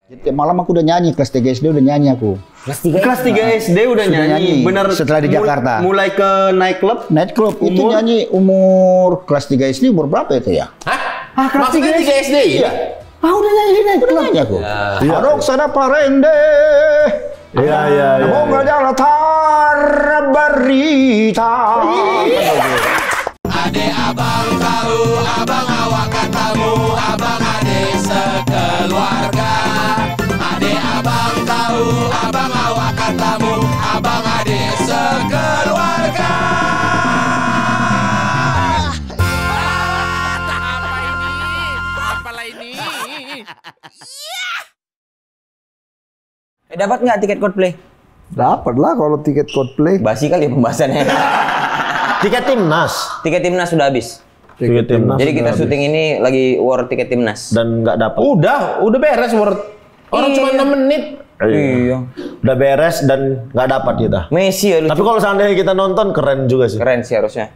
Jadi malam aku udah nyanyi, kelas 3 SD udah nyanyi aku. Kelas 3 SD udah nyanyi. Bener setelah di Jakarta. Mulai ke night club? Night club itu nyanyi umur kelas 3 SD umur berapa itu ya? Hah? Kelas 3 SD? Iya. Udah nyanyi di night club. Nyanyi aku. Harok sana parende. Iya. Moga jalatar berita. Ade abang tahu, abang awak katamu, abang ade sekeluarga. Ade abang tahu, abang awak katamu, abang ade sekeluarga. Apalah ini? Dapat nggak tiket Coldplay? Dapat lah kalau tiket Coldplay. Basi kali pembahasannya. Tiket timnas. Tiket timnas sudah habis. Tiket timnas. Jadi kita syuting ini lagi war tiket timnas. Dan nggak dapat. Udah beres Word. Orang cuma 6 menit. Iya. Udah beres dan nggak dapat kita. Messi ya lucu. Tapi kalau seandainya kita nonton keren juga sih. Keren sih harusnya.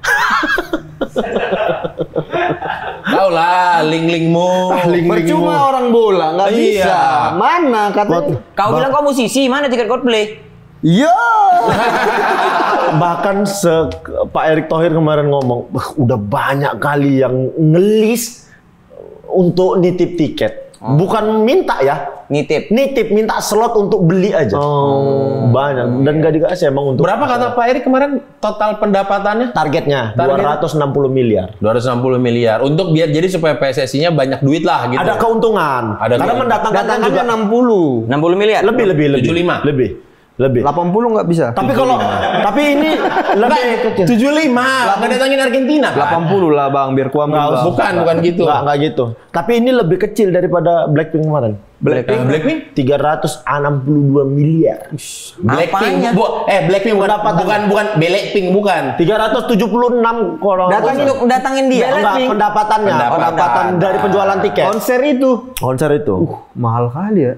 Tahu lah, link-linkmu. Percuma orang bola nggak bisa. Mana katanya? Kau bilang kau musisi, mana tiket Coldplay? Iya. Bahkan Pak Erick Thohir kemarin ngomong, udah banyak kali yang ngelis untuk nitip tiket. Bukan minta ya, Nitip. minta slot untuk beli aja. Banyak dan gak dikasih emang untuk. Berapa kata Pak Erick kemarin total pendapatannya? Targetnya 260 miliar. 260 miliar. Untuk biar jadi supaya PSSI-nya banyak duit lah gitu. Ada keuntungan. Ada Karena keuntungan. mendatangkannya juga 60. 60 miliar. lebih 75. lebih. 80 nggak bisa. Tapi ini lebih kecil. 75. Nggak datangin Argentina kan? 80 lah bang, biar ku ambil. Bukan gitu. Nggak gitu. Tapi ini lebih kecil daripada Blackpink kemarin. Blackpink? 362 miliar. Blackpink. Apanya? Blackpink bukan Blackpink bukan. 376 kalau Datangin dia. Enggak, pendapatannya. Pendapatan dari penjualan tiket. Konser itu. Mahal kali ya.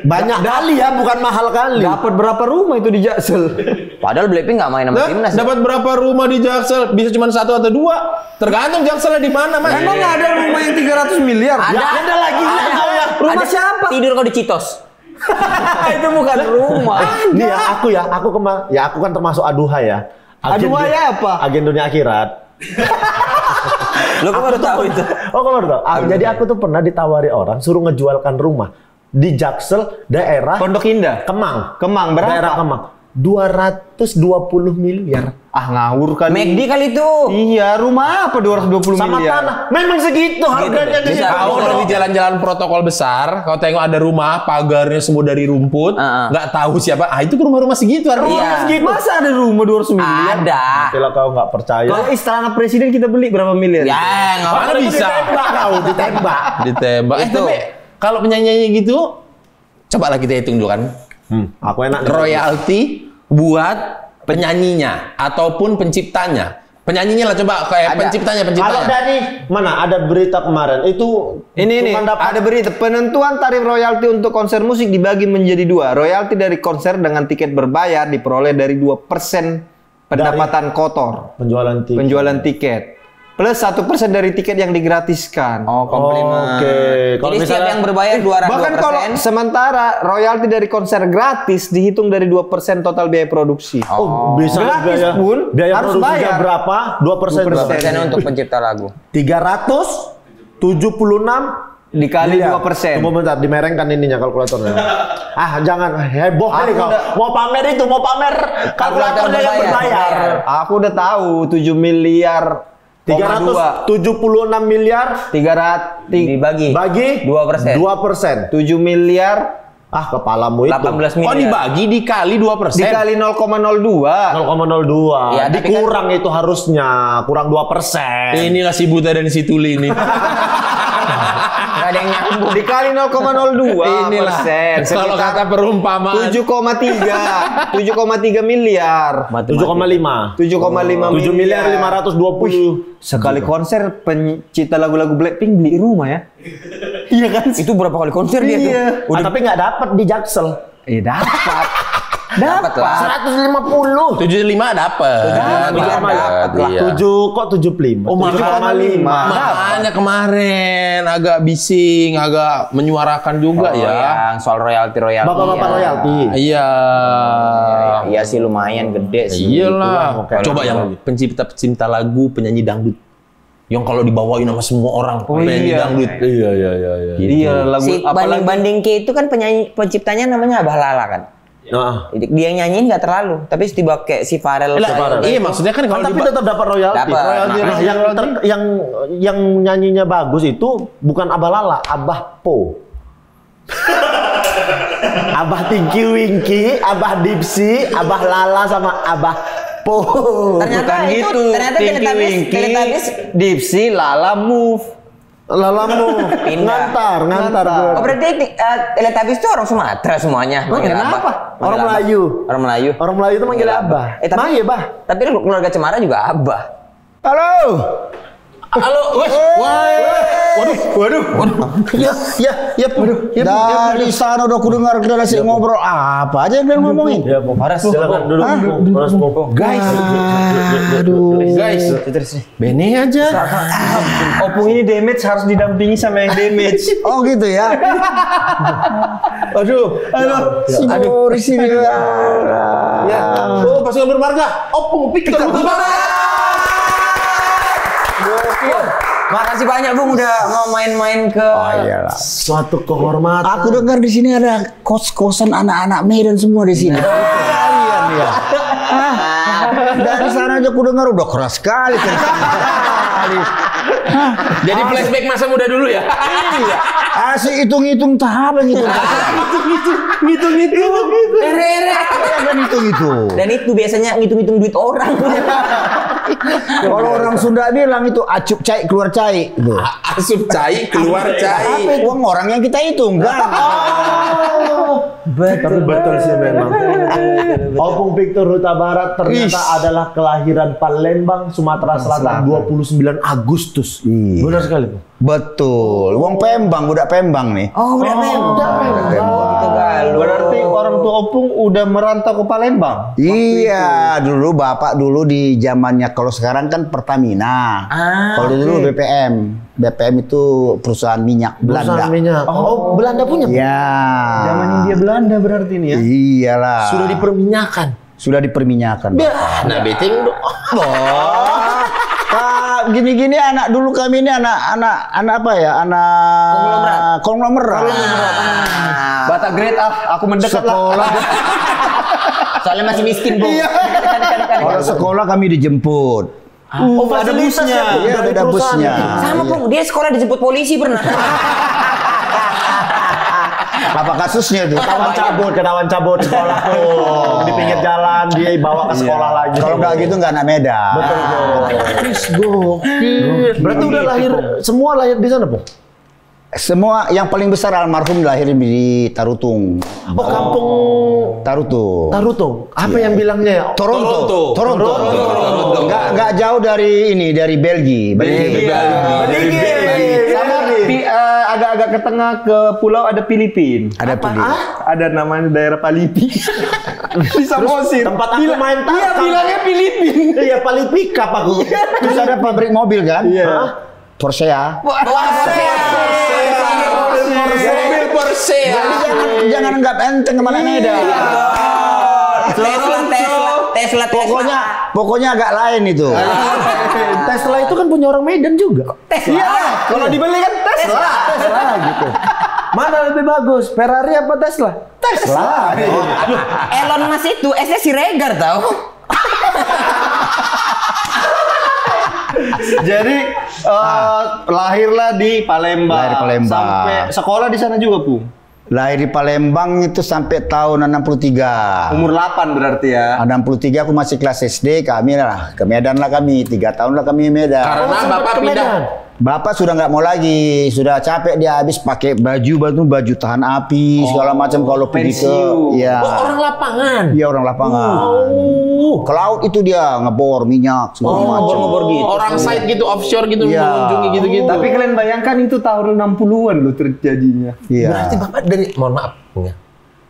Banyak kali ya, bukan mahal kali. Dapat berapa rumah itu di Jaksel? Padahal Blackpink nggak main sama timnas. Dapat berapa rumah di Jaksel? Bisa cuma 1 atau 2. Tergantung Jakselnya di mana, Mas. Emang nggak ada rumah yang 300 miliar? Ada lagi. Rumah siapa? Tidur kau di Citos. Itu bukan rumah. Nih ya, aku kan termasuk aduhai ya. Aduhai apa? Agen dunia akhirat. Lo kok baru tahu itu? Oh, kok baru tahu? Jadi aku tuh pernah ditawari orang suruh ngejualkan rumah di Jaksel, daerah Pondok Indah. Kemang. Berapa? Daerah Kemang. 220 miliar. Ngawur kali. McD kali itu. Iya, rumah apa 220 Sama miliar? tanah. Memang segitu harganya di situ. Kau kalau di jalan-jalan protokol besar, kau tengok ada rumah pagarnya semua dari rumput, nggak tahu siapa. Itu rumah-rumah segitu harganya. Iya. Masa ada rumah 200 miliar? Ada. Kalau kau nggak percaya. Kalau istana presiden kita beli berapa miliar? Ya, nggak Mana bisa? Ditembak. Ditembak. Tapi kalau penyanyi gitu, cobalah kita hitung dulu kan. Aku enak. Royalti buat penyanyinya ataupun penciptanya. Penyanyinya lah coba kayak penciptanya. Kalau dari mana ada berita kemarin itu Ini ada berita penentuan tarif royalti untuk konser musik dibagi menjadi 2. Royalti dari konser dengan tiket berbayar diperoleh dari 2% pendapatan kotor penjualan tiket. Plus 1% dari tiket yang digratiskan. Komplimen. Oke. Jadi setiap yang berbayar 2%. Bahkan kalau sementara royalti dari konser gratis dihitung dari 2% total biaya produksi. Bisa gratis biaya, pun biaya harus produksinya bayar. berapa? 2% berapa? 2% untuk pencipta lagu. 376 dikali miliar. 2%. Tunggu bentar, dimerengkan ininya kalkulatornya. Jangan heboh kali kau. Mau pamer kalkulatornya yang berbayar. Aku udah tahu 7 miliar 376 miliar 300 Dibagi bagi 2%. 2%. 7 miliar Kepalamu itu 18 miliar. Oh, dibagi dikali 2%. dikali 0,02. 0,02. Ya, tapi dikurang itu harusnya kurang 2%. Inilah si Buta dan si Tuli ini. Nggak ada yang nyambung. Dikali 0,02 Inilah. Kalau kata perumpamaan. 7,3 miliar. 7,5. 7,5 7 miliar 520. Sekali konser pencipta lagu-lagu Blackpink beli rumah ya. Iya kan? Itu berapa kali konser dia tuh? Iya. Tapi nggak dapat di Jaksel. Dapat. Dapat lah. 150. 75 dapat. Iya. 75. Oh, makanya kemarin agak bising, agak menyuarakan juga ya. Yang soal royalti. Bapak-bapak royalti. Iya. Iya sih lumayan gede sih. Iyalah. Itulah, Coba yang pencipta lagu, penyanyi dangdut. Yang kalau dibawain sama semua orang, penyanyi dangdut. Iya. Iya, lagu Si banding ke itu kan penciptanya namanya Abah Lala kan. Nah. Dia yang nyanyiin nggak terlalu, tapi tiba kayak si Farel. Iya, maksudnya kan kalau Tapi tetap dapat royalti. Dapat. Nah, yang nyanyinya bagus itu bukan Abah Lala, Abah Po. Abah Tinky Winky, Abah Dipsy, Abah Lala sama Abah Po. Ternyata Bukan itu gitu. ternyata Tinky Winky, Teletubbies. Dipsy, Lala Move. Lalamu ngantar. Oh berarti Teletubbies itu orang Sumatera semuanya. Manggil Kenapa? Abah. Orang Melayu. Orang Melayu. Orang Melayu itu manggil Abah. Tapi Nah, iya, Bah. Tapi keluarga Cemara juga Abah. Halo. waduh. Ya, Dari sana udah kudengar kita nasi ngobrol apa aja yang dia ngomongin. Ya, Bu. Silakan duduk. Horas, Bu. Guys, Bene aja. Opung ini damage harus didampingi sama yang damage. Oh gitu ya. Aduh. Si Boris ini. Ya. Oh, pasukan bermarga. Opung Victor Utama. Makasih banyak Bung udah mau main-main ke. Oh iyalah. Suatu kehormatan. Aku dengar di sini ada kos-kosan anak-anak Medan semua di sini. Kalian ya. Dari sana aja aku dengar udah keras sekali. Jadi flashback masa muda dulu ya. Iya. Asik hitung-hitung tahap gitu. Ngitung-ngitung. Kan hitung-hitung. Dan itu biasanya ngitung-ngitung duit orang. Kalau orang Sunda bilang itu acup cai keluar cai. Gitu. Asup cai keluar cai. Apa uang orang yang kita hitung kan? Tapi betul sih memang. Opung Victor Huta Barat ternyata adalah kelahiran Palembang, Sumatera Selatan 29 Agustus. Iya. Benar sekali, Bu. Betul. Wong Pembang, budak Pembang nih. Oh udah Gitu galuh. Berarti orang tua Opung udah merantau ke Palembang. Iya, dulu bapak dulu di zamannya kalau sekarang kan Pertamina. Kalau dulu BPM. BPM itu perusahaan minyak Belanda. Perusahaan minyak. Oh, Belanda punya. Iya. Zaman India Belanda berarti ini ya. Iyalah. Sudah diperminyakan. Sudah diperminyakan. Nah, beteng Gini-gini anak dulu kami ini anak apa ya? Anak konglomerat. Bata grade aku mendekat Sekolah. Soalnya masih miskin Bung. Kalau sekolah kami dijemput. Oh, ada busnya. Iya, ada busnya. Sama Bung, dia sekolah dijemput polisi pernah. Apa kasusnya itu? Ketahuan cabut sekolah tuh. Di pinggir jalan dia bawa ke sekolah lagi. Kalau nggak gitu nggak anak Medan. Betul, Berarti udah lahir semua lahir di sana, Bu? Semua yang paling besar almarhum lahir di Tarutung. Oh, kampung Tarutung. Apa yang bilangnya ya? Toronto. Nggak jauh dari ini, dari Belgia. Sama agak-agak ke tengah ke pulau ada Filipin. Ada Filipin. Ada namanya daerah Palipi. Di Samosir. Tempat aku main tahu. Iya, bilangnya Filipin. Iya, Palipi kap aku. Terus ada pabrik mobil kan? Iya. Porsche ya. mobil Porsche. Jadi jangan anggap enteng kemana Medan. Tesla. Pokoknya agak lain itu. Tesla itu kan punya orang Medan juga. Iya, kalau dibeli kan Tesla gitu. Mana lebih bagus, Ferrari apa Tesla? Tesla. Elon Musk itu S-nya Siregar tau. Jadi lahirlah di Palembang. Lahir di Palembang. Sampai sekolah di sana juga, Bu. Lahir di Palembang itu sampai tahun 63. Umur 8 berarti ya. 63 aku masih kelas SD, kami lah ke Medan lah kami. 3 tahun lah kami Medan. Karena Bapak pindah. Bapak sudah nggak mau lagi, sudah capek dia habis pakai baju tahan api segala macam kalau pergi ke ya. orang lapangan. Iya orang lapangan. Ke laut itu dia ngebor minyak segala macam. Ngebor gitu. Orang side gitu offshore gitu Iya. mengunjungi gitu-gitu. Tapi kalian bayangkan itu tahun 60-an loh terjadinya. Iya. Berarti Bapak dari mohon maaf ya.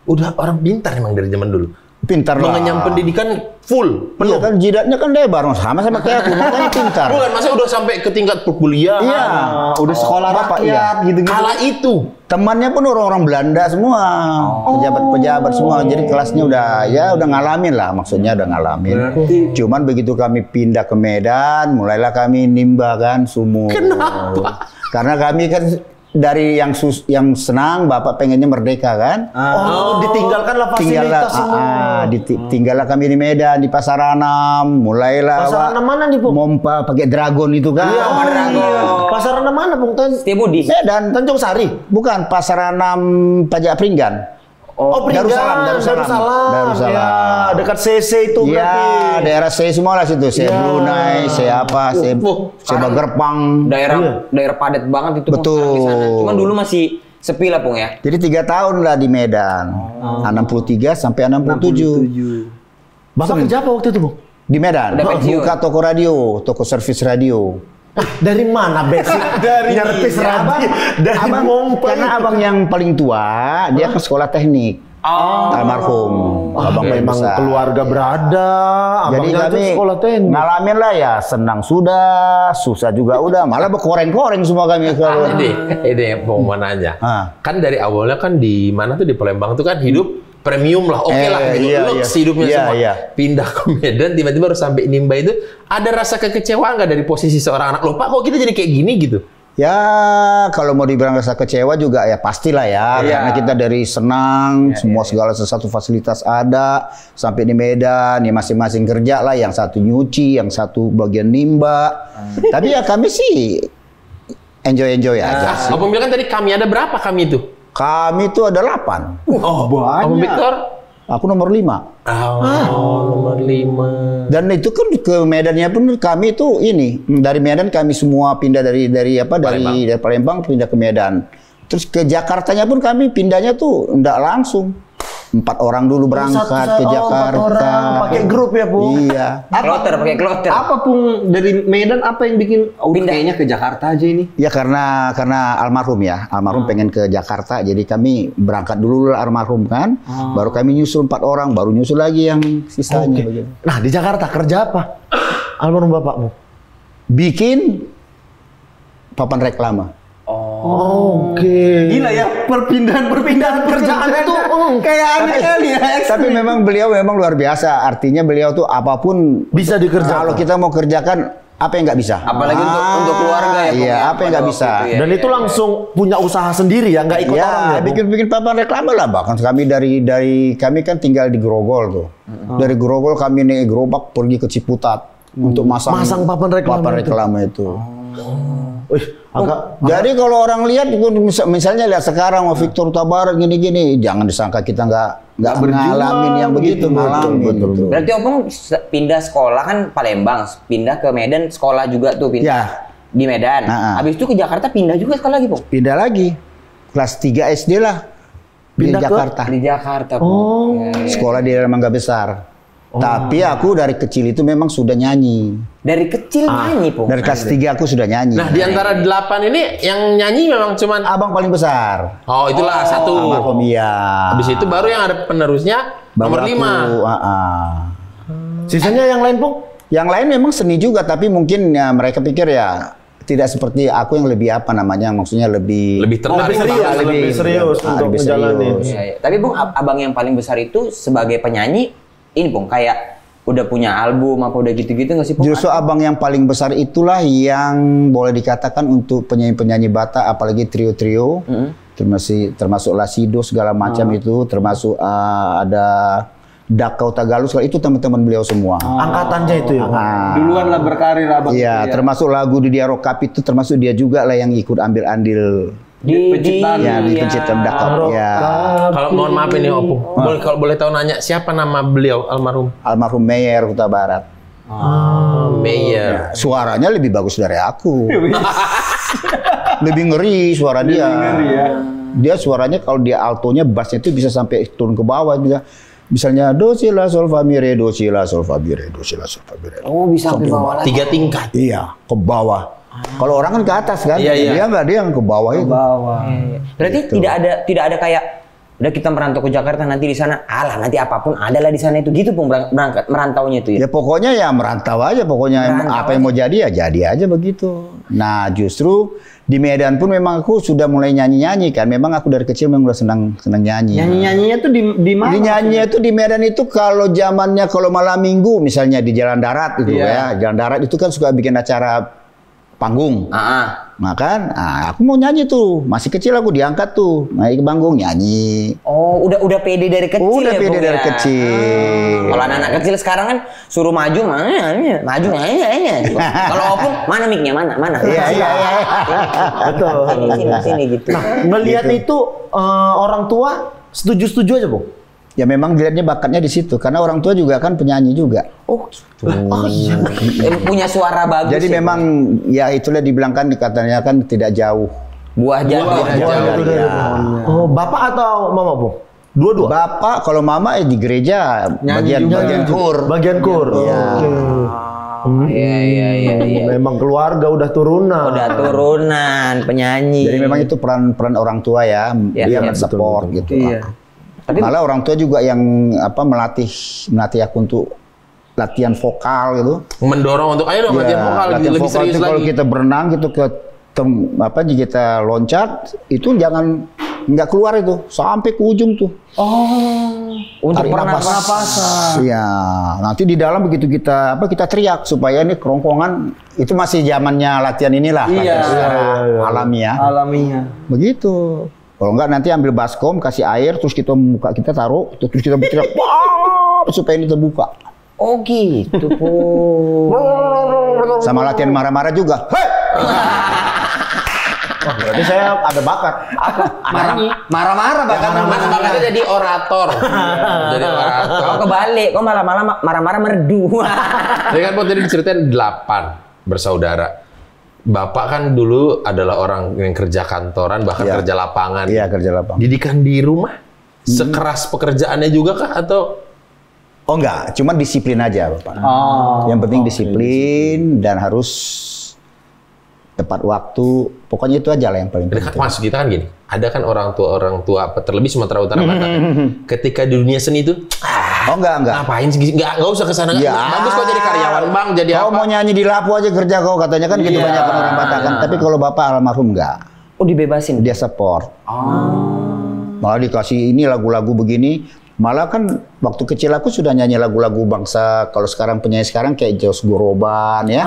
Udah orang pintar emang dari zaman dulu. Pintar lah. Mengenyam pendidikan full, Iya penuh. kan jidatnya kan lebar, sama kayak aku, makanya pintar. Bukan, masa udah sampai ke tingkat perkuliahan. Iya. Udah sekolah Bapak, rakyat gitu-gitu. Kala itu. Temannya pun orang-orang Belanda semua, pejabat-pejabat semua. Jadi kelasnya udah ngalamin lah, maksudnya udah ngalamin. Cuman begitu kami pindah ke Medan, mulailah kami nimba kan sumur. Kenapa? Karena kami kan dari yang senang, Bapak pengennya merdeka kan. Ditinggalkanlah fasilitas semua. Tinggallah kami di Medan, di Pasaranam, mulailah. Pasaranam mana nih, Bung? Mompa pakai Dragon itu kan. Iya, Pasaranam mana, Bung? Setiabudi. Medan. Tanjung Sari. Bukan, Pasaranam Pajak Pringgan. Oh, Darussalam. Ya, dekat CC itu Iya, berarti. daerah C semua lah situ. C Brunei, C apa, C Bagerpang. Daerah padat banget itu Pung, Betul. sekarang di sana. Cuman dulu masih sepi lah Pung ya. Jadi 3 tahun lah di Medan. 63 sampai 67. Bapak kerja apa waktu itu, Bung? Di Medan. Udah pensiun. Buka toko radio, toko servis radio. Dari mana basic? Dari nyerpis radio. Dari Mompa. Karena abang yang paling tua, dia ke sekolah teknik. Almarhum. Abang paling Memang besar. keluarga berada. Jadi Abangnya kami tuh sekolah teknik. ngalamin lah ya, senang sudah, susah juga udah, malah berkoreng-koreng semua kami kalau. Ini mau nanya. Ah. Kan dari awalnya kan di mana tuh di Palembang tuh kan hidup premium lah, oke lah gitu. Iya, Lux iya. hidupnya Iya, semua. iya. Pindah ke Medan tiba-tiba harus sampai Nimba itu ada rasa kekecewaan nggak dari posisi seorang anak? Loh Pak, kok kita jadi kayak gini gitu? Ya kalau mau dibilang rasa kecewa juga ya pastilah ya, karena kita dari senang semua segala sesuatu fasilitas ada sampai di Medan ya masing-masing kerja lah, yang satu nyuci, yang satu bagian nimba. Tapi ya kami sih enjoy aja sih. Abang bilang kan tadi kami ada berapa kami itu? Kami itu ada 8. Abang Victor? Aku nomor 5. Nomor 5. Dan itu kan ke Medannya pun kami itu ini dari Medan kami semua pindah dari Palembang pindah ke Medan. Terus ke Jakartanya pun kami pindahnya tuh enggak langsung. 4 orang dulu berangkat ke Jakarta. Pakai grup ya, Bu? Iya. Pakai kloter. Apa Pung dari Medan apa yang bikin kayaknya ke Jakarta aja ini? Ya karena almarhum ya. Almarhum pengen ke Jakarta, jadi kami berangkat dulu lah almarhum kan. Baru kami nyusul 4 orang, baru nyusul lagi yang sisanya begitu. Nah, di Jakarta kerja apa? Almarhum bapakmu. Bikin papan reklame. Oke. Gila ya, perpindahan kerjaan tuh kayak aneh kali ya. Tapi memang beliau memang luar biasa. Artinya beliau tuh apapun Bisa dikerjakan. kalau kita mau kerjakan apa yang nggak bisa. Apalagi untuk keluarga ya Pung. Iya, ya, apa yang nggak pada bisa. waktu itu ya. Dan itu langsung punya usaha sendiri ya, nggak ikut orang ya, Ya, Bu? bikin papan reklame lah. Bahkan kami dari kami kan tinggal di Grogol tuh. Dari Grogol kami naik gerobak pergi ke Ciputat untuk masang papan reklame itu. Agak Jadi kalau orang lihat, misalnya lihat sekarang Victor Tabarat gini-gini, jangan disangka kita nggak ngalamin yang begitu, ngalamin. Betul. Berarti Opung pindah sekolah kan Palembang, pindah ke Medan sekolah juga tuh pindah Ya. di Medan. Habis itu ke Jakarta pindah juga sekolah lagi Pung. Pindah lagi, kelas 3 SD lah, Pindah ke- Jakarta. Di Jakarta Pung. Sekolah di daerah Mangga Besar. Tapi aku dari kecil itu memang sudah nyanyi. Dari kecil nyanyi Pung. Dari kelas 3 aku sudah nyanyi. Nah, di antara 8 ini yang nyanyi memang cuman Abang paling besar. oh, itulah satu. Almarhum iya. Habis itu baru yang ada penerusnya nomor 5. sisanya yang lain, Pung? Yang lain memang seni juga, tapi mungkin ya mereka pikir ya tidak seperti aku yang lebih apa namanya, maksudnya lebih Lebih tertarik. lebih serius untuk lebih menjalani. serius. Iya, iya. Tapi Bung, abang yang paling besar itu sebagai penyanyi, ini Bung, kayak udah punya album apa udah gitu-gitu nggak sih Bung? Justru abang yang paling besar itulah yang boleh dikatakan untuk penyanyi-penyanyi Batak, apalagi trio-trio, termasuk Lasido segala macam itu, termasuk ada Dakau Tagalog, itu teman-teman beliau semua. Angkatannya itu ya. Duluan lah berkarir abang. Iya, termasuk lagu di Diaro Cup itu termasuk dia juga lah yang ikut ambil andil penciptaan. di penciptaan Dakau. Ya. Kalau mohon maaf ini Opung, kalau boleh tahu nanya siapa nama beliau almarhum? Almarhum Meyer Huta Barat. Meyer. Suaranya lebih bagus dari aku. Lebih ngeri suara dia. Dia suaranya kalau dia altonya bassnya itu bisa sampai turun ke bawah, misalnya do si la sol fa mi re do si la sol fa mi re do si la sol fa mi re. Oh, bisa ke bawah lagi. 3 tingkat. Iya, ke bawah. Kalau orang kan ke atas kan, Iya, iya. dia nggak, dia yang ke bawah itu. Berarti tidak ada kayak Udah kita merantau ke Jakarta, nanti di sana, alah nanti apapun adalah di sana itu gitu Pung, berangkat merantaunya itu ya. Ya pokoknya ya merantau aja, pokoknya apa yang mau jadi ya jadi aja begitu. Nah justru di Medan pun memang aku sudah mulai nyanyi kan. Memang aku dari kecil memang udah senang nyanyi. Nyanyinya tuh di mana? Nyanyinya itu di Medan itu kalau zamannya kalau malam minggu misalnya di Jalan Darat itu ya, Jalan Darat itu kan suka bikin acara panggung. Nah kan, aku mau nyanyi tuh, masih kecil aku diangkat tuh, naik ke panggung nyanyi. Oh, udah pede dari kecil. Udah ya, pede Bung, dari ya? kecil. Kalau anak-anak kecil sekarang kan suruh maju, maju. Kalau Opung, mana mic-nya, mana? Iya. Betul. Sini gitu. Nah, ngelihat itu orang tua setuju-setuju aja, Bu? Ya memang dilihatnya bakatnya di situ, karena orang tua juga kan penyanyi juga. Oh, gitu. Oh iya. Punya suara bagus. Jadi ya, memang ya itulah dibilang kan katanya kan tidak jauh. buah jatuh. Oh, bapak atau mama, Bu? Dua-dua. Bapak kalau mama di gereja bagian kur. Bagian kur. Iya. Iya. Memang keluarga udah turunan. Penyanyi. Jadi memang itu peran orang tua ya, dia men-support gitu. Iya. Tapi malah orang tua juga yang melatih aku untuk latihan vokal gitu. Mendorong untuk ayo dong latihan vokal lebih vokal serius itu lagi. kalau kita berenang gitu kita loncat itu jangan nggak keluar itu sampai ke ujung tuh. Untuk Tarik pernapasan. Iya, nanti di dalam begitu kita teriak supaya ini kerongkongan itu masih zamannya latihan inilah latihan secara Alamiah. begitu. Kalau enggak nanti ambil baskom, kasih air, terus kita muka kita taruh, terus kita berteriak, wah, supaya ini terbuka. Oh gitu, Po. Sama latihan marah-marah juga. Hei! Wah, berarti saya ada bakat. Marah-marah bahkan. Makanya jadi orator. Jadi orator. Kok kebalik, kok malah marah-marah merdu. Jadi kan tadi diceritain 8 bersaudara. Bapak kan dulu adalah orang yang kerja kantoran, bahkan kerja lapangan. Iya, kerja lapangan. Didikan di rumah sekeras pekerjaannya juga kah atau? Oh enggak, cuma disiplin aja Bapak. Yang penting disiplin dan harus tepat waktu. Pokoknya itu aja lah yang paling penting. Maksud kita kan gini, ada kan orang tua terlebih Sumatera Utara Batak. Ketika di dunia seni itu, Oh enggak. ngapain sih? Enggak usah kesana. Ya. Bagus kok jadi karyawan Bang, jadi Kau apa? mau nyanyi di Lapu aja kerja kau katanya kan gitu banyak orang Batak kan. Tapi kalau Bapak almarhum enggak. Oh dibebasin. Dia support. Malah dikasih ini lagu-lagu begini. Malah kan waktu kecil aku sudah nyanyi lagu-lagu bangsa. Kalau sekarang penyanyi sekarang kayak Jos Goroban ya,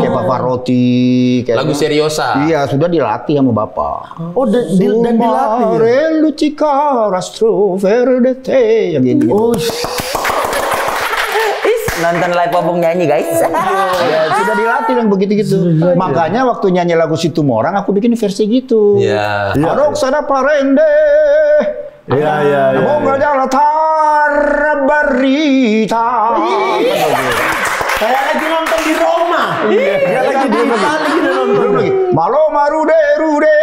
kayak Pavarotti, kayak Lagu seriosa. Iya, sudah dilatih sama Bapak. Oh, dan dilatih. Mare Lucica Rastro Verdete yang gini. Oh, Nonton live Opung nyanyi guys. Ya, sudah dilatih yang begitu-gitu. Makanya waktu nyanyi lagu Situmorang aku bikin versi gitu. Iya. Arok sada parende. Iya. Moga jalatar berita. Kayak lagi nonton di Roma. Iya. Lagi di nonton. Malo marude rude.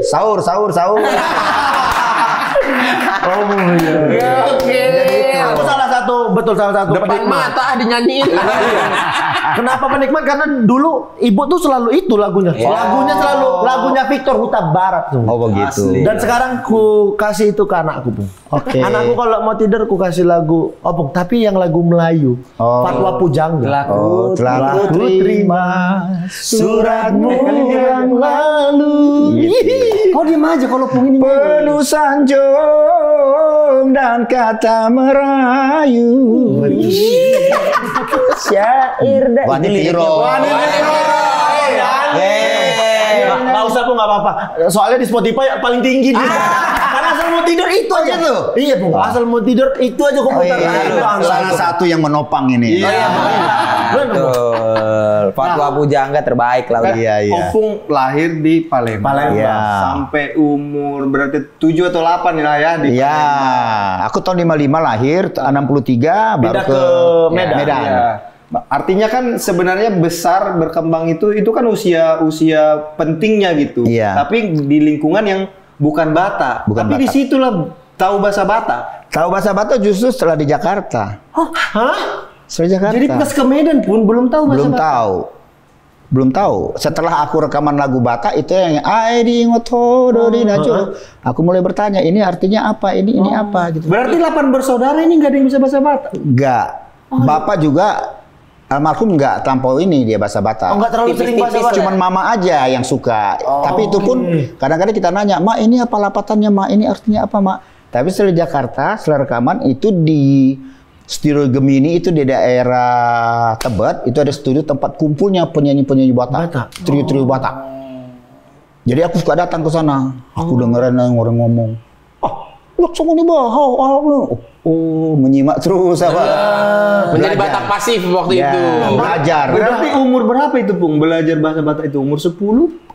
Sahur. Oke. Aku salah satu Depan penikmat. mata dinyanyiin. Kenapa penikmat? Karena dulu ibu tuh selalu itu lagunya. Lagunya selalu lagunya Victor Huta Barat tuh. Oh begitu. Dan sekarang ku kasih itu ke anakku, Bung. Oke. Anakku kalau mau tidur ku kasih lagu Opung, tapi yang lagu Melayu. Fatwa Pujangga. Oh, telah ku terima suratmu yang lalu. Kau diem aja kalau Opung ini. Penuh sanjung dan kata merayu. Syair dah. Wanitiro. Nggak usah, Bung, nggak apa-apa. Soalnya di Spotify paling tinggi dia. Karena asal mau tidur itu aja tuh. Iya, Bung. Asal mau tidur itu aja kok putar. Salah satu yang menopang ini. Betul. Fatwa Pujangga terbaik lah. Iya. Opung lahir di Palembang. Iya. Sampai umur berarti 7 atau 8 lah ya di Iya, aku tahun 55 lahir, 63 baru Pindah ke ke Medan. Iya. Artinya kan sebenarnya besar berkembang itu kan usia pentingnya gitu. Iya. Tapi di lingkungan yang bukan Batak. Bukan Tapi Batak. disitulah tahu bahasa Batak. Tahu bahasa Batak justru setelah di Jakarta. Hah? Setelah Jakarta. Jadi pas ke Medan pun belum tahu bahasa belum Batak. tahu. Belum tahu. Setelah aku rekaman lagu Batak itu yang Aidi ngotodo di najo. Aku mulai bertanya, ini artinya apa? Ini apa gitu. Berarti 8 bersaudara ini nggak ada yang bisa bahasa Batak? Enggak. Bapak juga almarhum nggak terlampau ini dia bahasa Batak. Oh, nggak terlalu sering bahasa Batak. Cuman mama aja yang suka. Tapi itu pun kadang-kadang kita nanya, "Mak, ini apa lapatannya, Mak? Ini artinya apa, Mak?" Tapi setelah Jakarta, setelah rekaman itu di Studio Gemini itu di daerah Tebet, itu ada studio tempat kumpulnya penyanyi-penyanyi Batak. Trio-trio Batak. Jadi aku suka datang ke sana. Aku dengerin orang ngomong. Langsung ini menyimak terus apa? Menjadi Batak pasif waktu itu. Belajar. Berarti umur berapa itu, Pung? Belajar bahasa Batak itu umur 10?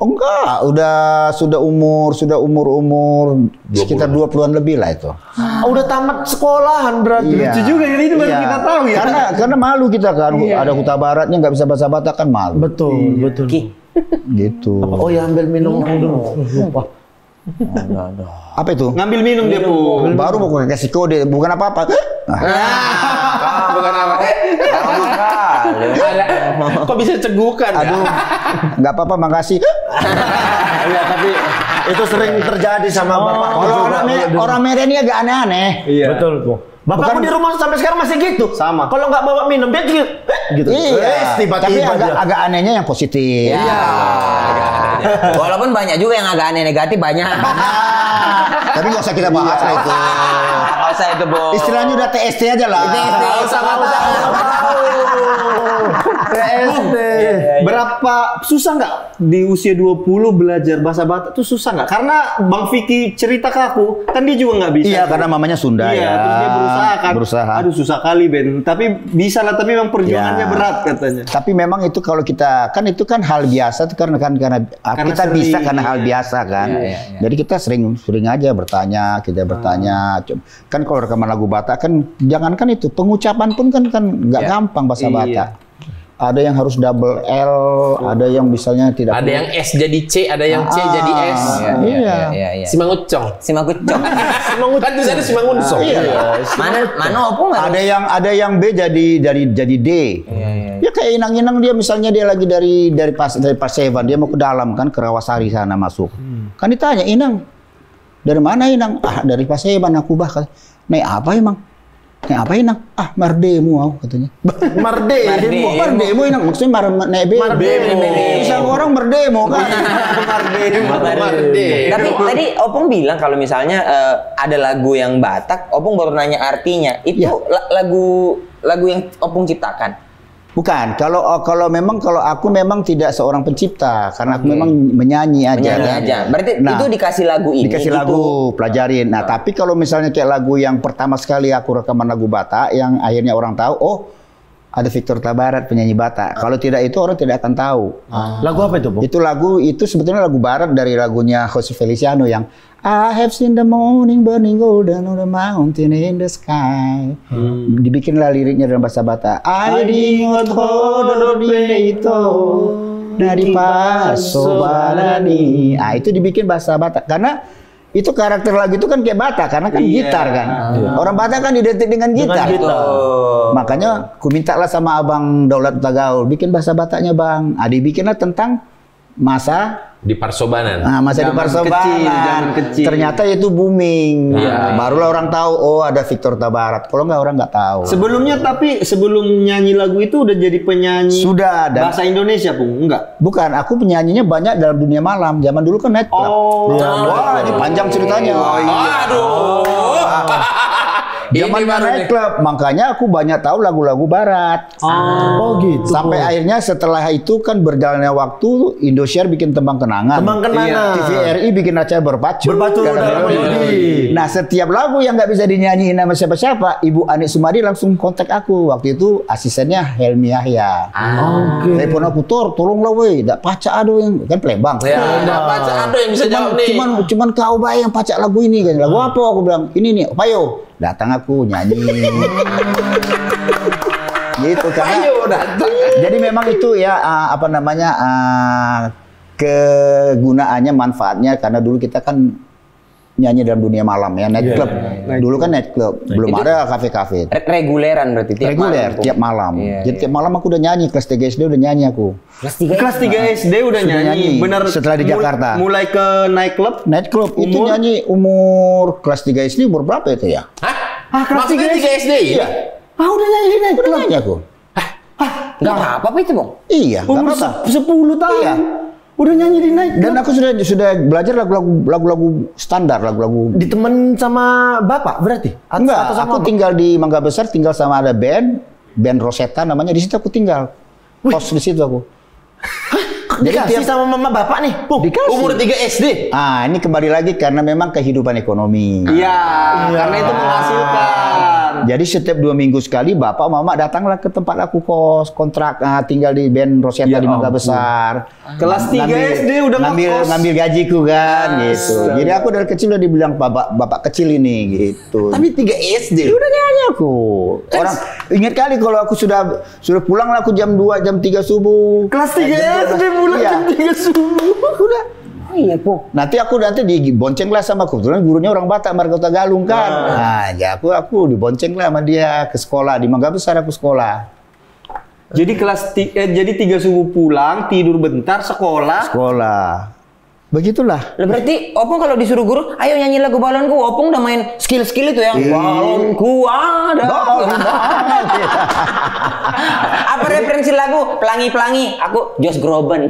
Oh enggak, sudah umur sekitar 20-an lebih lah itu. Udah tamat sekolahan berarti. Iya. Lucu juga ini baru kita tahu ya. Karena malu kita kan, ada Huta Baratnya nggak bisa bahasa Batak kan malu. Betul. Gitu. Oh ya, ambil minum dulu. Lupa. Apa itu? Ngambil minum dia, Pung. Baru mau kasih kode, bukan apa-apa. Bukan apa. Kok bisa cegukan ya? Aduh, nggak apa-apa, makasih. Iya, tapi itu sering terjadi sama bapak. Kalau orang Medan ini agak aneh-aneh. Iya. Betul, Bu. Bapakku di rumah sampai sekarang masih gitu. Sama. Kalau nggak bawa minum dia gitu. Iya. Tiba-tiba Tapi aja. agak anehnya yang positif. Iya. Walaupun banyak juga yang agak aneh negatif banyak. Tapi nggak usah kita bahas lah itu. Nggak usah itu, Bu. Istilahnya udah TST aja lah. Nggak usah. PSD. Berapa susah nggak di usia 20 belajar bahasa Batak tuh susah nggak? Karena Bang Vicky cerita ke aku, kan dia juga nggak bisa. Iya, karena mamanya Sunda Iya, ya. terus dia berusaha kan. Aduh susah kali Ben. Tapi bisa lah, tapi memang perjuangannya Ya. berat katanya. Tapi memang itu kalau kita kan itu kan hal biasa itu karena kita sering. bisa karena hal biasa kan. Iya. Jadi kita sering aja bertanya, Kan kalau rekaman lagu Batak kan jangankan itu, pengucapan pun kan nggak gampang bahasa Iya. Batak. Ada yang harus double L, ada yang misalnya tidak. Ada yang S jadi C, ada yang C jadi S. Iya. Simangucong. Simakucong. Kan tulisannya Simangunsong. Mana opung nggak? Ada yang B jadi D. Ya kayak inang-inang dia misalnya dia lagi dari Pasevan, dia mau ke dalam kan ke Rawasari sana masuk. Kan ditanya, "Inang, dari mana Inang?" "Ah, dari Pasevan aku bahkan." "Naik apa emang?" "Naik apa Inang?" "Ah, mardemu aku," katanya. Mardemu Inang, maksudnya naik bemo. Bisa orang berdemo kan. Tapi tadi Opung bilang kalau misalnya ada lagu yang Batak, Opung baru nanya artinya. Itu Iya. lagu yang Opung ciptakan. Bukan, kalau aku memang tidak seorang pencipta karena aku memang menyanyi aja. Menyanyi aja. Berarti itu dikasih lagu ini. Dikasih lagu, pelajarin. Nah, tapi kalau misalnya kayak lagu yang pertama sekali aku rekaman lagu Batak yang akhirnya orang tahu, oh ada Victor Tabarat penyanyi Batak. Kalau tidak itu orang tidak akan tahu. Lagu apa itu, Bu? Itu sebetulnya lagu barat dari lagunya Jose Feliciano yang I have seen the morning burning golden on the mountain in the sky. Dibikinlah liriknya dalam bahasa Batak. I dingot itu dari Pasobalani. Ah, itu dibikin bahasa Batak karena itu karakter lagu itu kan kayak Batak karena kan gitar kan. Orang Batak kan identik dengan gitar. Makanya ku mintalah sama Abang Daulat Tagaul bikin bahasa Bataknya, Bang. Dibikinlah tentang masa Di Parsobanan. masa di Parsobanan. Zaman kecil. Ternyata itu booming. Barulah orang tahu, oh ada Victor Tabarat. Kalau nggak orang nggak tahu. Sebelum nyanyi lagu itu udah jadi penyanyi Sudah dan bahasa Indonesia, Pung? Enggak. bukan, aku penyanyinya banyak dalam dunia malam. Zaman dulu kan nightclub. Wah, ini panjang ceritanya. Aduh. Zaman nightclub, makanya aku banyak tahu lagu-lagu barat. Oh gitu. Sampai akhirnya setelah itu kan berjalannya waktu, Indosiar bikin tembang kenangan. Tembang kenangan. TVRI bikin acara berpacu. dalam melodi. Nah, setiap lagu yang nggak bisa dinyanyiin sama siapa-siapa, Ibu Anik Sumadi langsung kontak aku. Waktu itu asistennya Helmi Yahya. Telepon aku, tolonglah weh, nggak pacak aduh yang kan Palembang. Ya, ada yang bisa jawab nih. Cuman kau baik yang pacak lagu ini kan. Lagu apa? Aku bilang, ini nih, Payo. Datang aku nyanyi. Gitu karena. Ayo datang. Jadi memang itu ya kegunaannya, manfaatnya karena dulu kita kan nyanyi dalam dunia malam ya, night club. Dulu kan night club, belum ada kafe-kafe. Reguleran berarti tiap Reguler malam. tiap malam. Iya, Jadi tiap malam aku udah nyanyi, kelas 3 SD udah nyanyi aku. Kelas 3 SD udah Sudah nyanyi. nyanyi. Bener. Setelah di Jakarta. Mulai ke night club. Night club itu Umur? nyanyi umur kelas 3 SD umur berapa itu ya? Hah? Maksudnya 3 SD? Iya. Udah nyanyi di night club. Nyanyi aku. Nggak apa-apa itu, Bang. Iya, nggak Umur apa-apa. 10 tahun. Iya. Udah nyanyi di night club. Dan aku sudah belajar lagu-lagu standar, lagu-lagu. Ditemen sama bapak berarti? Enggak, aku tinggal di Mangga Besar, tinggal sama ada band Rosetta namanya, di situ aku tinggal. Kos di situ aku. Dikasih sama mama bapak nih? Dikasih. Umur 3 SD? Ah, ini kembali lagi karena memang kehidupan ekonomi. Iya, karena itu menghasilkan. Jadi setiap 2 minggu sekali bapak mama datanglah ke tempat aku kos kontrak, tinggal di band Rosetta di Mangga Besar. Kelas 3 SD udah ngekos. ngambil gajiku kan gitu. Jadi aku dari kecil udah dibilang bapak kecil ini gitu. Tapi 3 SD? Udah nyanyi aku. Orang ingat kali kalau aku sudah pulang lah aku jam 2 jam 3 subuh. Kelas 3 SD pulang jam 3 subuh. Udah. Iya, Po. Nanti dibonceng lah sama kebetulan gurunya orang Batak Marga Tagalung kan. Nah, ya aku dibonceng lah sama dia ke sekolah di Mangga Besar aku sekolah. Jadi jadi 3 subuh pulang, tidur bentar, sekolah. Begitulah. Lah berarti Opung kalau disuruh guru, ayo nyanyi lagu balonku, Opung udah main skill-skill itu yang balonku ada. Apa referensi lagu? Pelangi-pelangi, aku Josh Groban.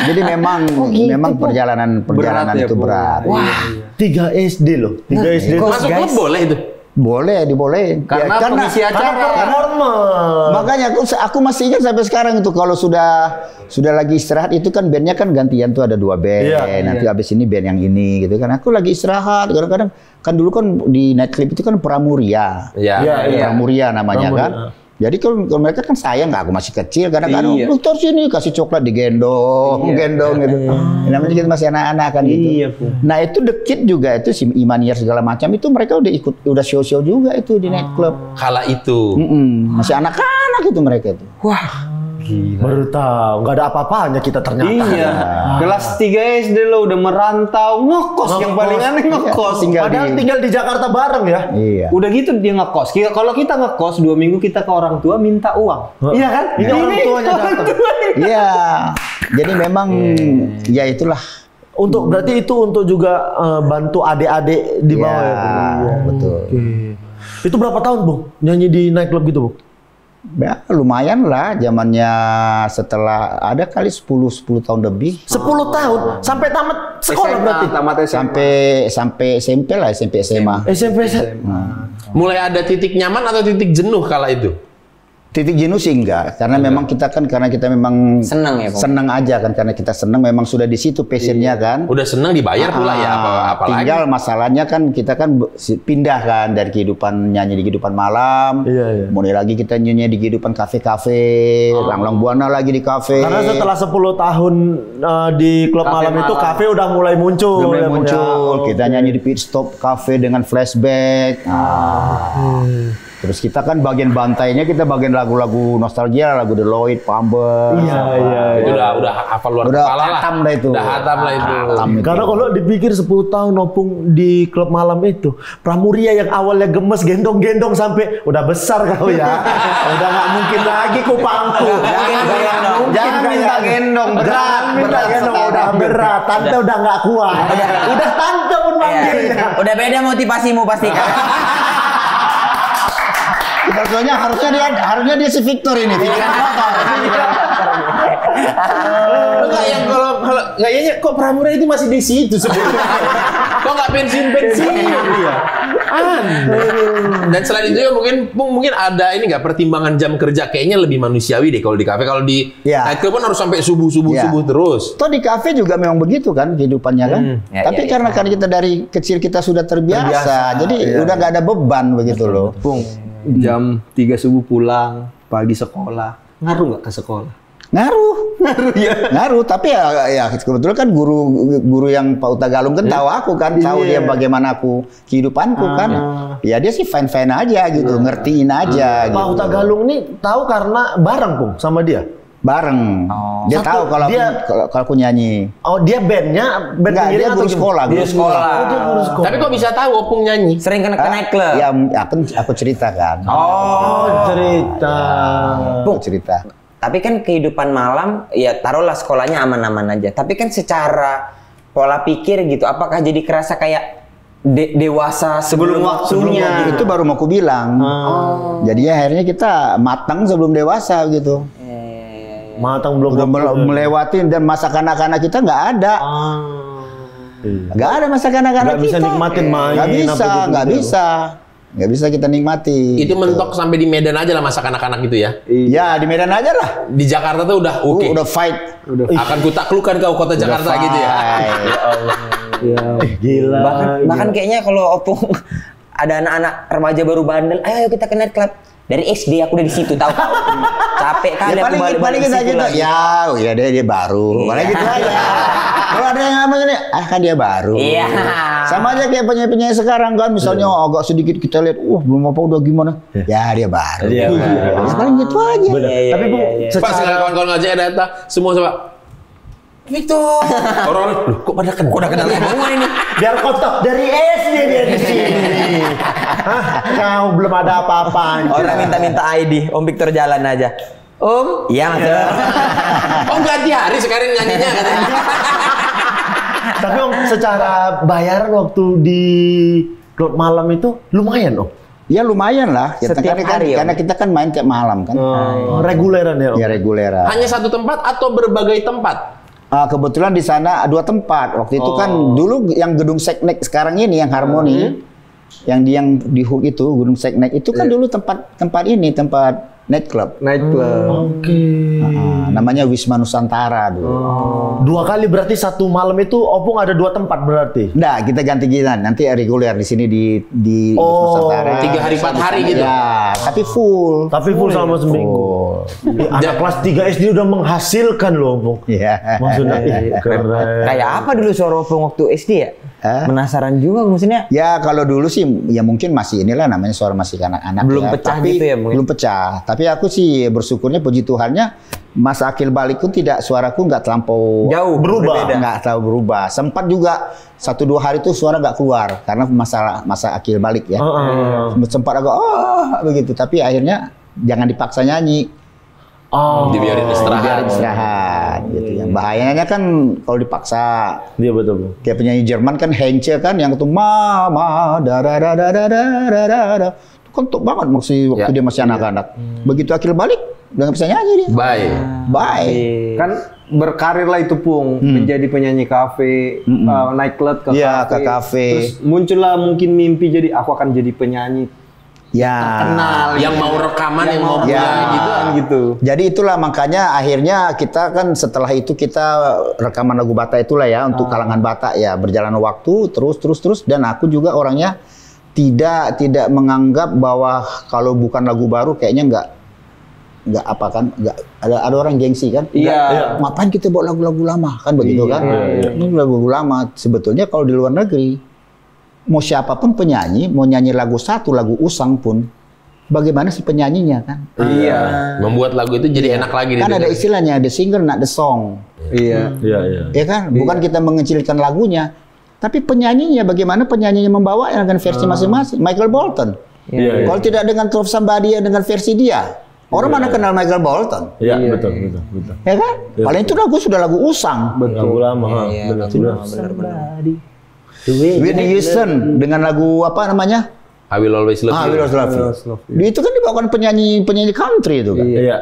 Jadi memang perjalanan Berat ya, itu Bu. berat. Wah, 3 SD loh. 3 SD. Masuk klub boleh itu? Boleh, dibolehin. Karena pengisi acara. Normal. Makanya aku masih ingat sampai sekarang itu kalau sudah lagi istirahat itu kan bandnya kan gantian tuh ada 2 band. Nanti abis ini band yang ini gitu kan. Aku lagi istirahat kadang-kadang kan dulu kan di nightclub itu kan Pramuria. Iya. Pramuria namanya kan. Jadi kalau mereka kan sayang nggak, aku masih kecil kadang-kadang dokter sini kasih coklat digendong gitu. Namanya kita masih anak-anak kan gitu. Iya, Bu. Nah itu The Kid juga itu si Imanier segala macam itu mereka udah show juga itu di nightclub. Kala itu. Masih anak-anak itu mereka itu. Wah, Baru tahu, nggak ada apa-apanya kita ternyata. iya. Kelas 3 SD lo udah merantau, ngekos yang paling aneh ngekos. Padahal tinggal di Jakarta bareng ya. Iya. Udah gitu dia ngekos. Kalau kita ngekos 2 minggu kita ke orang tua minta uang. Iya kan? Ini orang tuanya datang. Iya. Jadi memang ya itulah. Untuk berarti itu untuk juga bantu adik-adik di bawah ya. Iya, betul. Itu berapa tahun, Bung? Nyanyi di nightclub gitu, Bung? Ya, lumayan lah zamannya setelah ada kali 10 tahun lebih. 10 tahun sampai tamat sekolah berarti. Tamat SMA. Sampai SMP lah, SMP SMA. SMP. Mulai ada titik nyaman atau titik jenuh kala itu? Titik jenuh sih enggak, karena memang kita memang Senang ya, Bang? senang aja kan, karena kita senang memang sudah di situ passionnya kan. Udah senang dibayar pula ya, apa lagi? Tinggal masalahnya kan kita kan pindah kan dari kehidupan nyanyi di kehidupan malam, Iya. mulai lagi kita nyanyi di kehidupan kafe-kafe, Langlang Buana lagi di kafe. Karena setelah 10 tahun di klub malam itu kafe udah mulai muncul. udah mulai ya, Bung, ya. muncul, kita nyanyi di pit stop cafe dengan flashback. Terus kita kan bagian bantainya kita bagian lagu-lagu nostalgia, lagu The Lloyd, Pamber. Iya. Itu udah hafal luar Udah kepala lah. hatam dah itu. Udah hatam lah itu. Hatam itu. Karena kalau dipikir 10 tahun Opung di klub malam itu, Pramuria yang awalnya gemes gendong-gendong sampai udah besar kau ya. Udah nggak mungkin lagi ku pangku. Jangan minta gendong, berat. Minta gendong udah berat. Tante udah nggak kuat. Udah tante pun manggilnya. Udah beda motivasimu pasti kan. Sebetulnya harusnya dia si Victor ini, pikiran motor. Enggak yang kalau kayaknya kok Pramuria itu masih di situ sebetulnya. Kok nggak pensiun dia? Dan selain itu ya mungkin ada ini nggak pertimbangan jam kerja, kayaknya lebih manusiawi deh kalau di kafe. Kalau di nightclub kan harus sampai subuh terus. Toh di kafe juga memang begitu kan kehidupannya kan. Tapi karena kita dari kecil kita sudah terbiasa. Jadi udah nggak ada beban begitu loh. Bung, jam 3 subuh pulang, pagi sekolah. Ngaruh nggak ke sekolah? Ngaruh ya. Ngaruh, tapi ya kebetulan kan guru yang Pak Utagalung kan tahu aku kan, tahu dia bagaimana kehidupanku kan. Ya dia sih fine-fine aja gitu, ngertiin aja gitu. Pak Utagalung nih tahu karena bareng, Bung, sama dia. Bareng. Dia tahu kalau aku nyanyi. Oh, dia bandnya band Enggak, dia guru sekolah. Guru sekolah. Oh, dia guru sekolah. Tapi kok bisa tahu Opung nyanyi? Sering ke night club. Ya, aku cerita kan. Oh, cerita. Aku cerita. Tapi kan kehidupan malam, ya taruhlah sekolahnya aman-aman aja. Tapi kan secara pola pikir gitu, apakah jadi kerasa kayak dewasa sebelum waktunya? Itu baru mau aku bilang. Jadi akhirnya kita matang sebelum dewasa gitu. Matang belum Udah melewati dan masa kanak-kanak kita nggak ada. Nggak ada masa kanak-kanak kita. Nggak bisa nikmatin main. Nggak bisa kita nikmati. Itu mentok sampai di Medan aja lah masa kanak-kanak gitu ya. Ya di Medan aja lah. Di Jakarta tuh udah oke. Udah fight. Akan kutaklukkan kau kota Jakarta gitu ya. Gila. Bahkan kayaknya kalau Opung ada anak-anak remaja baru bandel, ayo kita ke night club. Dari SD aku udah di situ tahu. Capek kali aku balik-balik kita situ gitu. lagi. Ya dia baru. Paling gitu aja. Kalau ada yang ngomong ini, kan dia baru. Iya. Sama aja kayak penyanyi-penyanyi sekarang kan, misalnya agak sedikit kita lihat, belum apa udah gimana. Ya dia baru. Paling gitu aja. Tapi Bu, Pas kawan-kawan ngajak data, semua coba. Victor. Orang-orang, kok pada kenal semua ini? biar kotak dari SD dia di sini. Kau belum ada apa-apa. Orang minta ID, Om Victor jalan aja. Om, iya mas. Oh ganti hari sekarang nyanyinya katanya. Tapi Om, secara bayaran waktu di klub malam itu lumayan Om. Ya lumayan lah. Setiap hari, karena kita kan main tiap malam kan. Reguleran ya Om? Ya reguleran. Hanya satu tempat atau berbagai tempat? Kebetulan di sana 2 tempat. Waktu itu kan dulu yang gedung Seknek sekarang ini yang Harmoni, yang di Hook itu gedung Seknek itu kan dulu tempat night club. Oke. Namanya Wisma Nusantara dulu. 2 kali berarti satu malam itu Opung ada 2 tempat berarti? Nah, kita ganti-gantian. Nanti reguler di sini di Nusantara. 3 hari 4 hari gitu. Ya, tapi full. Tapi full selama seminggu. Anak kelas 3 SD udah menghasilkan loh Opung. Iya. Maksudnya keren. Kayak apa dulu suara Opung waktu SD ya? Penasaran juga maksudnya. Ya kalau dulu sih ya mungkin masih inilah namanya suara masih anak-anak. Belum pecah tapi gitu ya mungkin? Belum pecah. Tapi aku sih bersyukurnya puji Tuhannya masa akil balik pun suaraku nggak terlampau Jauh berubah. Nggak tahu berubah. Sempat juga 1-2 hari itu suara nggak keluar karena masa akil balik ya. Sempat agak begitu. Tapi akhirnya jangan dipaksa nyanyi. Dibiarin istirahat. Gitu ya. Bahayanya kan kalau dipaksa. Iya betul. Kayak penyanyi Jerman kan Heinze kan yang itu mama da itu kan tuk banget waktu dia masih anak-anak. Begitu akil balik udah nggak bisa nyanyi dia. Bye. Kan berkarir lah itu Pung, menjadi penyanyi kafe, night club ke kafe. Terus muncullah mungkin mimpi jadi aku akan jadi penyanyi. Kenal yang mau rekaman yang mau gitu. Jadi itulah makanya akhirnya kita kan setelah itu kita rekaman lagu Batak itulah ya untuk kalangan Batak ya berjalan waktu terus dan aku juga orangnya tidak menganggap bahwa kalau bukan lagu baru kayaknya nggak apa kan nggak ada orang gengsi kan. Iya. Ngapain kita buat lagu-lagu lama kan begitu kan? Ini lagu lama sebetulnya kalau di luar negeri mau siapapun penyanyi, mau nyanyi lagu lagu usang pun, bagaimana si penyanyinya kan? Iya. Membuat lagu itu jadi enak lagi. Kan ada istilahnya, the singer not the song. Iya. Ya kan? Bukan kita mengecilkan lagunya, tapi penyanyinya, bagaimana penyanyinya membawa dengan versi masing-masing. Michael Bolton. Kalau tidak dengan Love Somebody dengan versi dia, orang mana kenal Michael Bolton? Iya, betul. Ya kan? Paling itu sudah lagu usang. Lagu lama. Benar. Whitney Houston dengan lagu apa namanya? I Will Always Love You. I Will Always Love You. Itu kan dibawakan penyanyi country itu kan. Iya.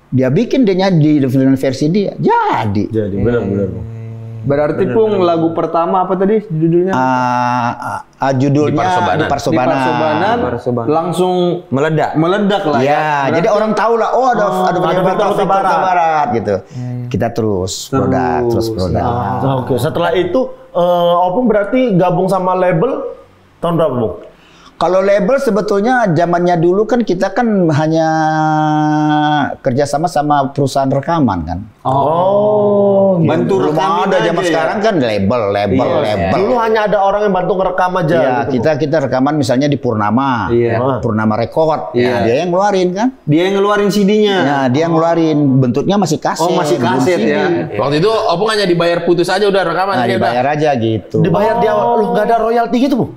Dia bikin dia nyanyi dengan versi dia. Jadi benar. Berarti Pung lagu pertama apa tadi judulnya? Judulnya Di Parsobanan. Langsung meledak lah ya. Jadi orang tahu lah, ada Victor Barat gitu. Kita terus produk. Oke, setelah itu Opung berarti gabung sama label tahun berapa, Bung? Kalau label sebetulnya zamannya dulu kan kita kan hanya kerjasama sama perusahaan rekaman kan. Bantu Belum rekamin ada aja zaman ya? sekarang kan label. Dulu hanya ada orang yang bantu ngerekam aja. Iya, kita rekaman misalnya di Purnama. Iya. Purnama Record. Iya. Nah, dia yang ngeluarin kan. Dia yang ngeluarin CD-nya. Nah, dia yang ngeluarin bentuknya masih kaset. Oh, masih belum kaset CD. ya. Waktu itu Opung hanya dibayar putus aja udah rekaman Nah, aja udah. dibayar aja gitu. Dibayar dia, lu nggak ada royalti gitu, Bu?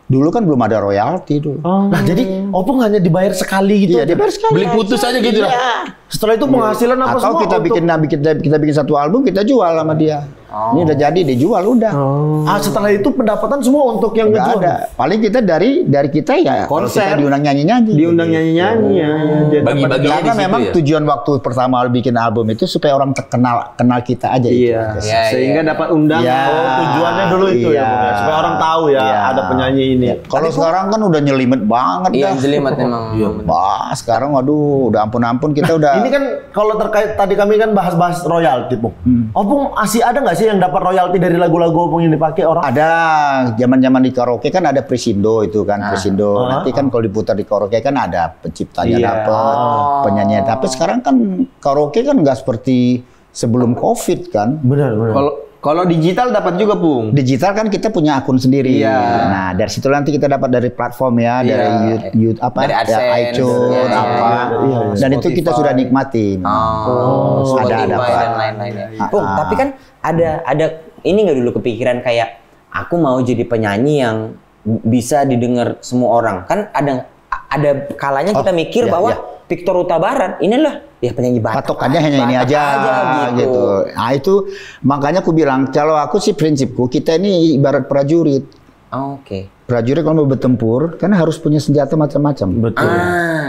Dulu kan belum ada royalti dulu. Nah, jadi Opung hanya dibayar sekali gitu. Iya, dibayar sekali. Beli putus aja gitu lah. Iya. Setelah itu penghasilan apa Atau semua? kita bikin satu album, kita jual sama dia. Ini udah jadi, dijual udah. Setelah itu pendapatan semua untuk yang Nggak ngejual. ada. Paling kita dari kita ya kalau Konser. kita diundang nyanyi-nyanyi. Diundang nyanyi-nyanyi ya. Jadi Bagi-bagi Karena di situ memang ya. tujuan waktu pertama bikin album itu supaya orang kenal kita aja. Iya. Itu. Iya, Sehingga iya. dapat undangan. Iya. Tujuannya dulu itu ya, Iya. Bu, ya, supaya orang tahu ya Iya. ada penyanyi ini. Kalau sekarang kan udah nyelimet banget Iya, dah. jelimet memang. Wah, sekarang waduh, udah ampun-ampun kita udah. Ini kan kalau terkait tadi kami kan bahas-bahas royalti, Bung. Opung masih ada nggak sih yang dapat royalti dari lagu-lagu Opung yang dipakai orang? Ada zaman-zaman di karaoke kan ada Presindo itu kan Presindo. Nanti kan kalau diputar di karaoke kan ada penciptanya Iya. dapat, penyanyinya dapat. Sekarang kan karaoke kan nggak seperti sebelum Covid kan. Benar. Kalau digital dapat juga, Pung. Digital kan kita punya akun sendiri. Iya. Nah, dari situ nanti kita dapat dari platform ya, Iya. dari YouTube apa, Dari ya, AdSense, iTunes iya, apa. iya. Dan itu kita Spotify. sudah nikmati. Spotify ada, Pak. dan lain-lainnya. Bung, tapi kan ada ini nggak dulu kepikiran kayak aku mau jadi penyanyi yang bisa didengar semua orang. Kan ada kalanya kita mikir iya, bahwa iya. Victor Huta Barat inilah ya penyanyi Batak. Patokannya hanya ini Batak aja, gitu. Nah, itu makanya aku bilang kalau aku sih prinsipku kita ini ibarat prajurit. Oke. Prajurit kalau mau bertempur kan harus punya senjata macam-macam. Betul.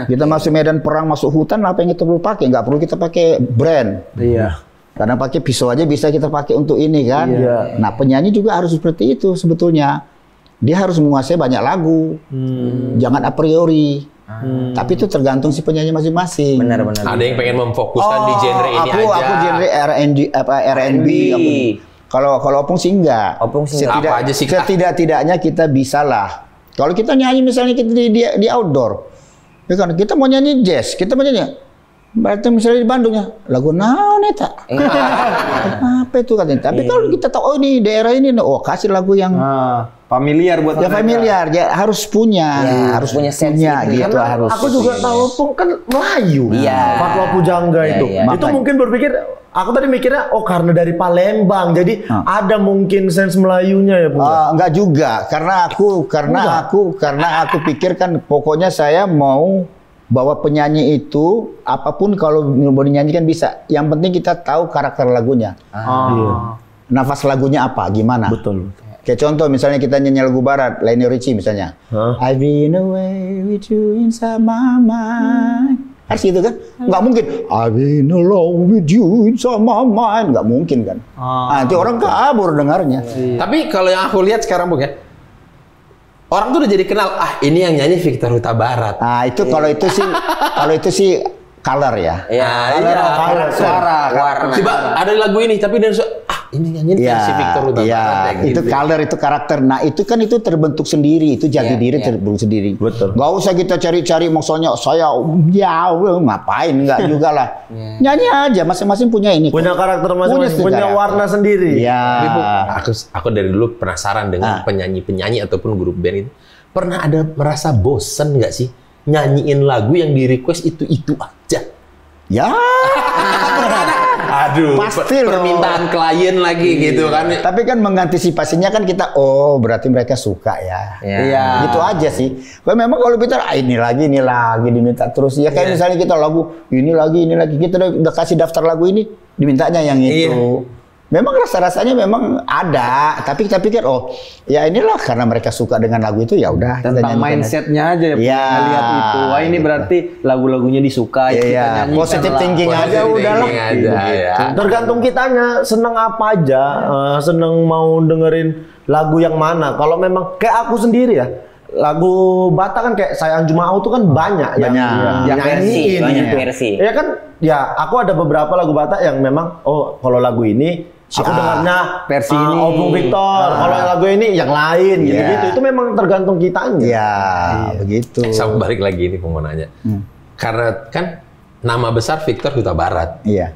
Kita masuk medan perang, masuk hutan, apa yang kita perlu pakai? Nggak perlu kita pakai brand. Iya. Karena pakai pisau aja bisa kita pakai untuk ini kan. Iya. Nah, penyanyi juga harus seperti itu sebetulnya. Dia harus menguasai banyak lagu. Jangan a priori. Tapi itu tergantung si penyanyi masing-masing. Benar-benar. Ada yang pengen memfokuskan di genre ini aku, aja. Aku genre R&B. Kalau Opung sih enggak. Opung sih enggak. Apa aja sih, Kak? Setidak-tidaknya kita bisa lah. Kalau kita nyanyi misalnya kita di outdoor, ya kan kita mau nyanyi jazz, kita mau nyanyi. Berarti misalnya di Bandung ya, lagu naon eta? Apa itu katanya? Tapi kalau kita tahu oh ini daerah ini, oh kasih lagu yang Familiar buat ya mereka. familiar, ya harus punya, harus punya sense gitu Karena harus. aku juga tahu Opung kan Melayu. Iya. Fatwa Pujangga Iya, itu. iya. Itu Makanya. mungkin berpikir, aku tadi mikirnya, oh karena dari Palembang, jadi ada mungkin sense Melayunya ya, Bu. Enggak juga, karena aku pikir kan pokoknya saya mau bahwa penyanyi itu apapun kalau mau dinyanyikan bisa. Yang penting kita tahu karakter lagunya. Nafas lagunya apa, gimana? Betul. Kayak contoh misalnya kita nyanyi lagu barat, Lionel Richie misalnya. I've been away with you inside my mind. Harus gitu kan? Nggak mungkin. I've been alone with you inside my mind. Nggak mungkin kan? Nanti orang kabur dengarnya. Tapi kalau yang aku lihat sekarang, Bung ya, orang tuh udah jadi kenal, ini yang nyanyi Victor Huta Barat. Nah itu kalau itu sih color ya. Iya, Color, suara, warna. Tiba ada lagu ini, tapi dia ini nyanyi si Victor Huta Barat. Itu color, itu karakter. Nah, itu kan itu terbentuk sendiri, itu jati diri terbentuk sendiri. Betul. Gak usah kita cari-cari maksudnya saya ngapain, enggak juga lah. Nyanyi aja, masing-masing punya ini. Punya karakter masing-masing, punya karakter. warna sendiri. Iya. Tapi, Bung, aku dari dulu penasaran dengan penyanyi-penyanyi ataupun grup band itu. Pernah ada merasa bosen nggak sih nyanyiin lagu yang di request itu aja? Ya. Aduh, Pasti loh. permintaan klien lagi gitu kan. Tapi kan mengantisipasinya kan kita, berarti mereka suka ya. Iya. Gitu aja sih. Kalau kita ini lagi diminta terus. Ya kayak misalnya kita lagu ini lagi kita udah kasih daftar lagu ini, dimintanya yang itu. Memang rasa-rasanya memang ada, tapi kita pikir ya inilah karena mereka suka dengan lagu itu ya udah. Tentang mindsetnya aja ya, Iya, lihat itu. Wah ini gitu. berarti lagu-lagunya disuka ya, kita Iya, nyanyikan positive lah. thinking aja Positive udahlah. thinking aja, ya. Tergantung kitanya seneng apa aja, seneng mau dengerin lagu yang mana. Kalau memang kayak aku sendiri ya, lagu Batak kan kayak Sayang Jumaau tuh kan banyak yang nyanyiin. Banyak versi. Ya kan, ya aku ada beberapa lagu Batak yang memang kalau lagu ini Aku dengarnya versi ini. Opung Victor. Kalau lagu ini yang lain gitu-gitu. Itu memang tergantung kitanya. Iya, begitu. Sama balik lagi ini mau nanya. Karena kan nama besar Victor Huta Barat. Iya.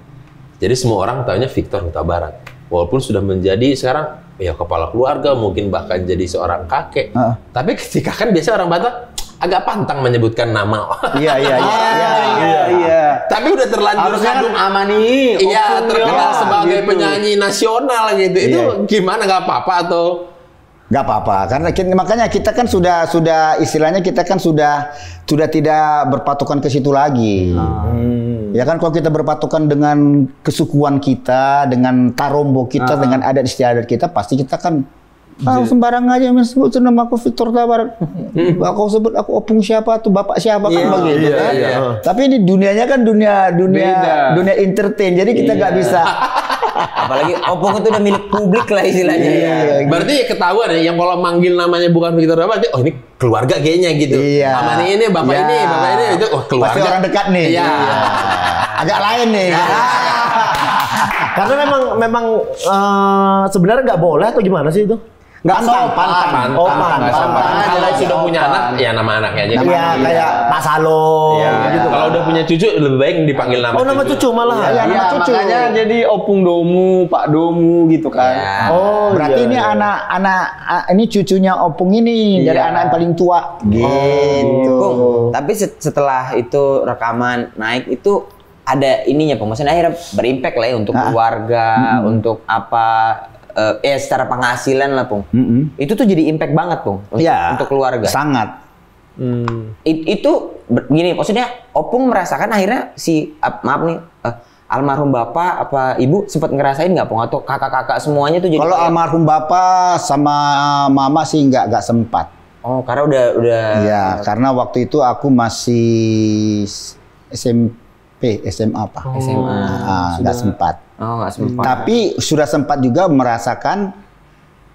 Jadi semua orang taunya Victor Huta Barat. Walaupun sudah menjadi sekarang ya kepala keluarga, mungkin bahkan jadi seorang kakek. Tapi ketika kan biasa orang Batak agak pantang menyebutkan nama. Iya. Tapi udah terlanjur Harusnya kan Amani. Iya, terkenal sebagai gitu. penyanyi nasional gitu. Itu gimana, nggak apa-apa atau? Nggak apa-apa, karena makanya kita kan sudah istilahnya kita kan sudah tidak berpatokan ke situ lagi. Ya kan kalau kita berpatokan dengan kesukuan kita, dengan tarombo kita, dengan adat istiadat kita, pasti kita kan sembarang aja sebut nama aku Victor Huta Barat. Aku sebut aku Opung siapa tuh, bapak siapa kan begitu kan. Tapi ini dunianya kan dunia entertain, jadi kita nggak bisa. Apalagi Opung itu udah milik publik lah istilahnya. Berarti ya ketahuan ya, yang kalau manggil namanya bukan Victor Huta Barat, oh ini keluarga kayaknya gitu. Amani ini, bapak ini itu, oh keluarga. Pasti orang dekat nih. Iya. Agak lain nih. Karena memang sebenarnya nggak boleh atau gimana sih itu? Nggak pantang. Kalau sudah punya anak, ya nama anaknya aja. Iya, kayak Pak Salo. Gitu. Kalau udah punya cucu, lebih baik dipanggil nama. Oh, nama cucu malah. Iya, nama cucu. Makanya jadi Opung Domu, Pak Domu gitu kan. Oh, berarti ini anak ini cucunya Opung ini dari anak yang paling tua. Gitu. Bung, tapi setelah itu rekaman naik itu ada ininya, Bung. Maksudnya akhirnya berimpact lah ya untuk keluarga, untuk apa secara penghasilan lah, Pung. Itu tuh jadi impact banget, Pung, untuk keluarga. Sangat. Itu gini, maksudnya Opung merasakan akhirnya maaf nih, almarhum bapak apa ibu sempat ngerasain nggak, Pung? Atau kakak-kakak semuanya tuh jadi kalau almarhum bapak sama mama sih nggak sempat. Oh, karena udah. Iya, karena waktu itu aku masih SMA apa? SMA. Nggak sempat. Oh, nggak sempat. Tapi sudah sempat juga merasakan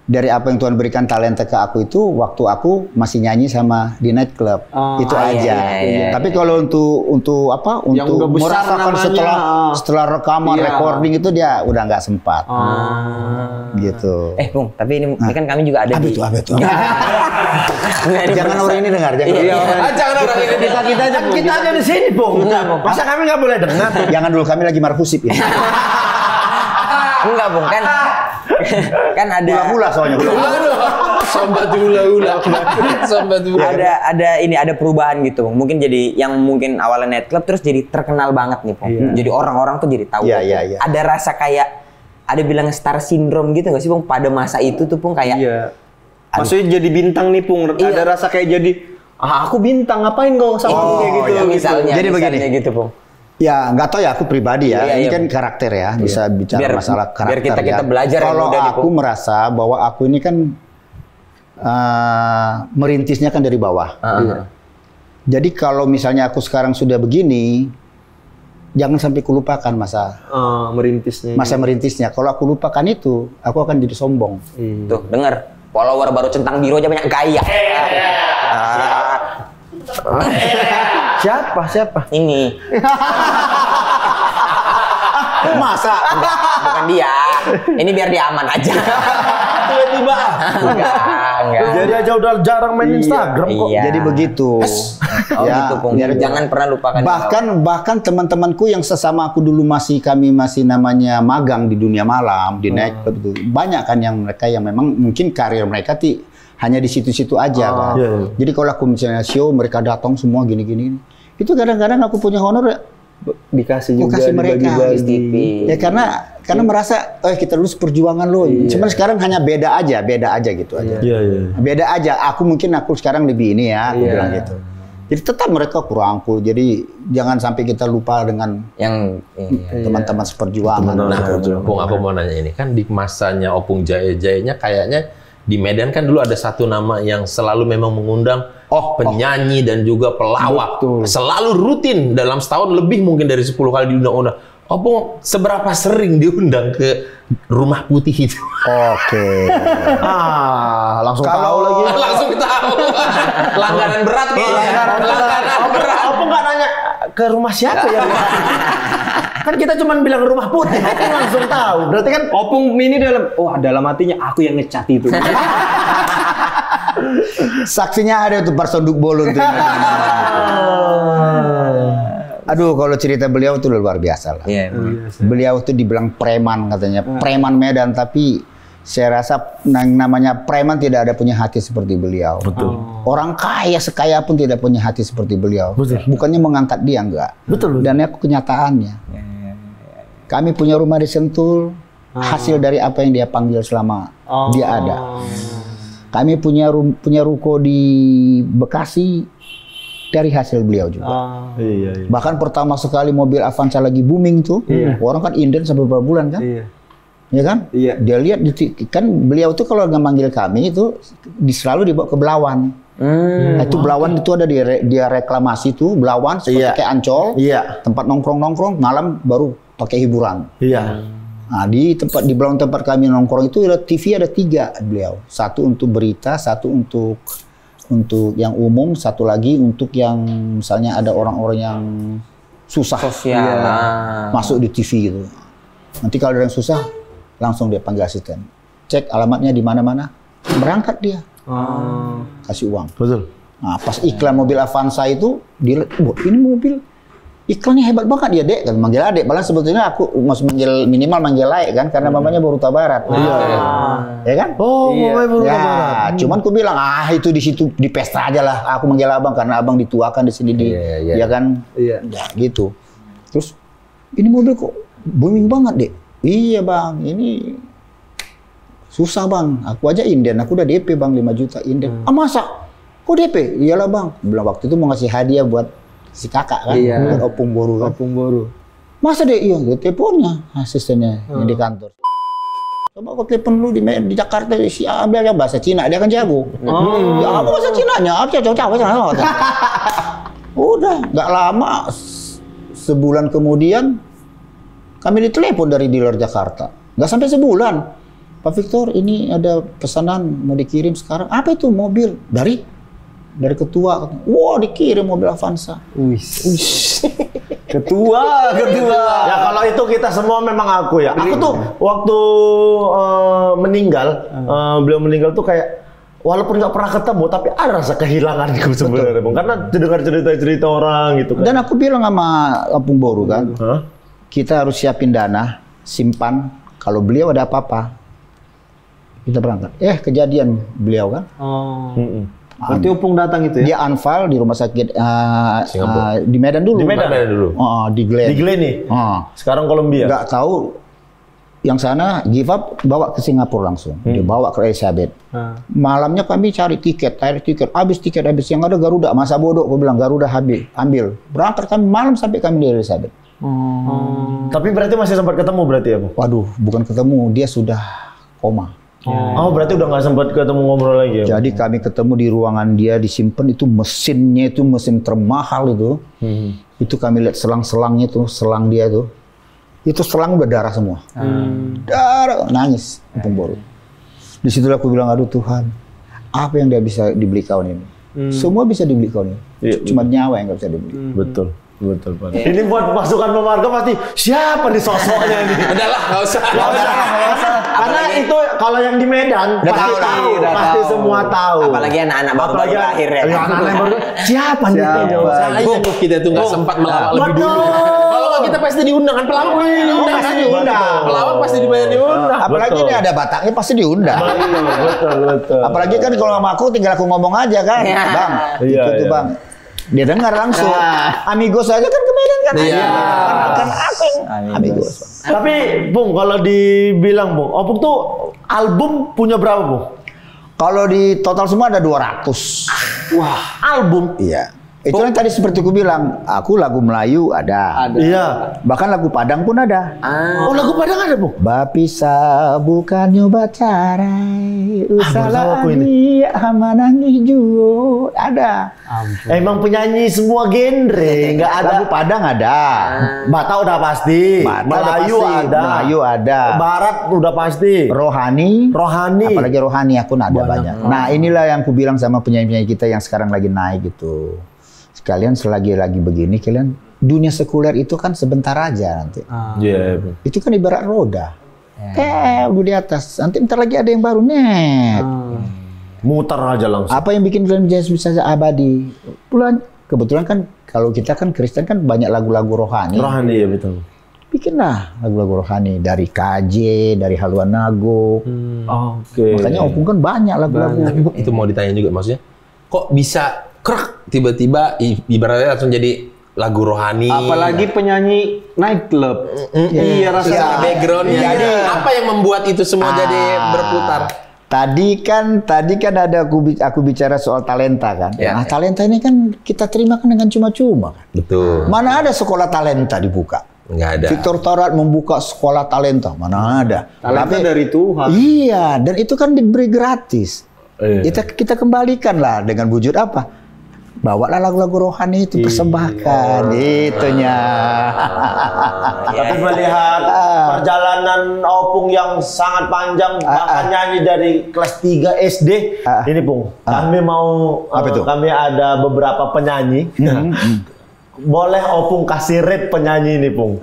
dari apa yang Tuhan berikan talenta ke aku itu waktu aku masih nyanyi sama di night club. Itu aja. Iya. Tapi kalau untuk apa? Yang Untuk udah besar merasakan namanya, setelah rekaman recording itu dia udah nggak sempat. Gitu. Bung, tapi ini kan kami juga ada Apa di. itu? Nggak, ini Jangan orang ini dengar, jangan. Jangan orang ini. Kita aja di sini, Bung. Masa kami nggak boleh dengar? Jangan dulu, kami lagi marhusip ini. Enggak, Bung, kan ada Hula-hula soalnya. Sambat hula-hula. ada perubahan gitu, Bung. Mungkin jadi yang mungkin awalnya nightclub terus jadi terkenal banget nih, Bung. Jadi orang-orang tuh jadi tahu. Iya. Ada rasa kayak ada bilang star syndrome gitu nggak sih, Bung? Pada masa itu tuh, Bung, kayak Maksudnya jadi bintang nih, Pung. Ada rasa kayak jadi aku bintang, ngapain kau sama aku kayak gitu. Misalnya, Jadi begini. gitu, Bung. Ya, nggak tahu ya, aku pribadi ya. Iya, ini iya. kan karakter ya, bisa bicara masalah karakter. Biar kita belajar. Kalau yang muda nih, aku Bung. merasa bahwa aku ini kan merintisnya kan dari bawah. Jadi kalau misalnya aku sekarang sudah begini, jangan sampai kulupakan masa merintisnya. Kalau aku lupakan itu, aku akan jadi sombong. Tuh, dengar. Follower baru centang biru aja banyak gaya. Siapa? Ini. Masa? Bukan dia. Ini biar dia aman aja. Tiba-tiba. Enggak. Jadi aja udah jarang main Instagram kok. Iya. Jadi begitu. Oh gitu, Pung. Jangan pernah lupakan. Bahkan teman-temanku yang sesama aku dulu kami masih namanya magang di dunia malam, di night club itu. Banyak kan yang mereka yang memang mungkin karir mereka hanya di situ-situ aja kan. Jadi kalau aku misalnya show mereka datang semua gini-gini. Itu kadang-kadang aku punya honor dikasih juga, kasih mereka TV. ya karena merasa kita dulu seperjuangan loh. Cuman sekarang hanya beda aja gitu aja. Beda aja. Aku sekarang lebih ini ya, aku bilang gitu. Jadi tetap mereka kurangku. Jadi jangan sampai kita lupa dengan yang teman-teman seperjuangan. Bung, aku mau nanya ini kan di masanya Opung Jaya-Jayanya kayaknya di Medan kan dulu ada satu nama yang selalu memang mengundang penyanyi dan juga pelawak. Selalu rutin dalam setahun lebih mungkin dari 10 kali diundang-undang. Opung seberapa sering diundang ke Rumah Putih itu? Oke. Langsung tahu lagi. Langsung tahu. Langganan berat nih. Langganan berat. Apa nggak nanya ke rumah siapa ya? Kan kita cuma bilang rumah putih, Opung langsung tahu. Berarti kan Opung ini dalam hatinya aku yang ngecat itu. Saksinya ada tuh Parsonduk Bolon tuh. Aduh, kalau cerita beliau tuh luar biasa lah. Iya. Beliau tuh dibilang preman katanya, preman Medan, tapi saya rasa namanya preman tidak ada punya hati seperti beliau. Betul. Orang kaya sekaya pun tidak punya hati seperti beliau. Betul. Bukannya mengangkat dia, enggak. Betul. Dan itu kenyataannya. Kami punya rumah di Sentul, hasil dari apa yang dia panggil selama dia ada. Kami punya ruko di Bekasi dari hasil beliau juga. Iya. Bahkan pertama sekali mobil Avanza lagi booming tuh, orang kan inden sampai beberapa bulan kan? Iya. Ya kan? Iya. Dia lihat kan beliau tuh kalau nggak manggil kami itu selalu dibawa ke Belawan. Nah, itu Belawan itu ada dia reklamasi tuh Belawan seperti kayak Ancol. Iya. Tempat nongkrong malam baru pakai hiburan. Iya. Nah, di Belawan tempat kami nongkrong itu ada TV ada 3 beliau. Satu untuk berita, satu untuk yang umum, satu lagi untuk yang misalnya ada orang-orang yang susah. Sosial. Masuk di TV gitu. Nanti kalau ada yang susah langsung dia panggil asisten. Cek alamatnya di mana-mana. Berangkat dia. Kasih uang. Betul. Nah, pas iklan mobil Avanza itu, dia ini mobil iklannya hebat banget ya, Dek. Kan manggil Adek. Malah sebetulnya aku masih minimal manggil Laik kan, karena mamanya baru Barat. Ya kan? Oh, mamanya baru Barat. Cuman aku bilang, itu di situ di pesta aja lah. Aku manggil Abang karena Abang dituakan di sini ya kan? Iya. Ya, gitu. Terus ini mobil kok booming banget, Dek. Iya Bang, ini susah Bang. Aku aja inden, aku udah DP Bang 5 juta inden. Masa? Kok DP? Iyalah Bang. Bilang waktu itu mau ngasih hadiah buat si kakak kan, buat Opung Boru kan. Opung Boru. Masa deh? Iya, dia teleponnya asistennya yang di kantor. Coba aku telepon lu di Jakarta, si ambil yang bahasa Cina, dia kan jago. Ya apa bahasa Cinanya? Udah, nggak lama, sebulan kemudian kami ditelepon dari dealer Jakarta. Nggak sampai sebulan. Pak Victor, ini ada pesanan mau dikirim sekarang. Apa itu mobil? Dari ketua. Wah, dikirim mobil Avanza. Ketua. Ya kalau itu kita semua memang aku ya. Aku tuh waktu beliau meninggal tuh kayak walaupun nggak pernah ketemu, tapi ada rasa kehilanganku sebenarnya, Bang. Karena dengar cerita-cerita orang gitu kan. Dan aku bilang sama Opung Boru kan, kita harus siapin dana, simpan. Kalau beliau ada apa-apa, kita berangkat. Kejadian beliau kan. Berarti Opung datang itu ya? Dia anfal di rumah sakit di Medan dulu. Di Medan dulu. Di Glen. Di Glen nih. Sekarang Kolombia. Nggak tahu. Yang sana give up bawa ke Singapura langsung. Dia bawa ke Elizabeth. Malamnya kami cari tiket, habis tiket yang ada Garuda. Masa bodoh, aku bilang Garuda habis, ambil. Berangkat kami malam sampai kami di Elizabeth. Tapi berarti masih sempat ketemu berarti ya, Bu? Waduh, bukan ketemu, dia sudah koma. Berarti udah nggak sempat ketemu ngobrol lagi ya? Jadi kami ketemu di ruangan dia, disimpan itu mesinnya itu mesin termahal itu. Itu kami lihat selang-selangnya tuh, selang dia tuh. Itu selang udah darah semua. Darah, nangis Opung Boru. Di situlah aku bilang, aduh Tuhan, apa yang dia bisa dibeli kawan ini? Semua bisa dibeli kawan ini. Cuma nyawa yang nggak bisa dibeli. Betul Pak. Ini buat pasukan pemarga pasti siapa nih sosoknya ini? Udahlah, nggak usah. Karena itu kalau yang di Medan pasti tahu, pasti semua tahu. Apalagi anak-anak baru lahir ya. Anak-anak baru siapa nih? Sayang kita tuh nggak sempat melawak lebih dulu. Kalau nggak kita pasti diundang kan, pelawak pasti diundang. Pelawak pasti diundang. Apalagi ini ada Bataknya pasti diundang. Betul. Apalagi kan kalau sama aku tinggal aku ngomong aja kan, Bang. Itu Bang. Dia dengar langsung. Amigos aja kan ke Medan kan. Kan aku yang Amigos. Tapi Bung, kalau dibilang Bung, Opung tuh album punya berapa Bung? Kalau di total semua ada 200. Wah, album? Iya. Itu yang tadi seperti aku bilang, aku lagu Melayu ada. Iya. Bahkan lagu Padang pun ada. Oh, lagu Padang ada, Bung? Bapisa bukan nyoba carai, usalah ini amanang hijau. Ada. Emang penyanyi semua genre, nggak ada. Lagu Padang ada. Batak udah pasti. Melayu ada. Melayu ada. Barat udah pasti. Rohani. Apalagi rohani aku ada banyak. Nah, inilah yang aku bilang sama penyanyi-penyanyi kita yang sekarang lagi naik gitu. Kalian selagi lagi begini, kalian dunia sekuler itu kan sebentar aja nanti. Iya. Itu kan ibarat roda. Udah di atas. Nanti ntar lagi ada yang baru net. Muter aja langsung. Apa yang bikin film jazz bisa abadi? Kebetulan kan kalau kita kan Kristen kan banyak lagu-lagu rohani. Rohani ya betul. Bikinlah lagu-lagu rohani dari KJ, dari Haluan Nago. Oke. Makanya Opung kan banyak lagu-lagu. Tapi Bung, itu mau ditanya juga maksudnya, kok bisa krek tiba-tiba ibaratnya langsung jadi lagu rohani. Apalagi penyanyi nightclub. Iya rasanya backgroundnya. Jadi Apa yang membuat itu semua jadi berputar? Tadi kan ada aku bicara soal talenta kan. Ya. Nah, talenta ini kan kita terima kan dengan cuma-cuma kan. Betul. Mana ada sekolah talenta dibuka? Nggak ada. Victor Torat membuka sekolah talenta, mana ada? Talenta dari Tuhan. Iya, dan itu kan diberi gratis. Kita kembalikan lah dengan wujud apa? Bawalah lagu-lagu rohani itu persembahkan, itunya. Tapi melihat perjalanan Opung yang sangat panjang, bahkan nyanyi dari kelas 3 SD. Ini Pung, kami mau, kami ada beberapa penyanyi. Boleh Opung kasih rate penyanyi ini Pung.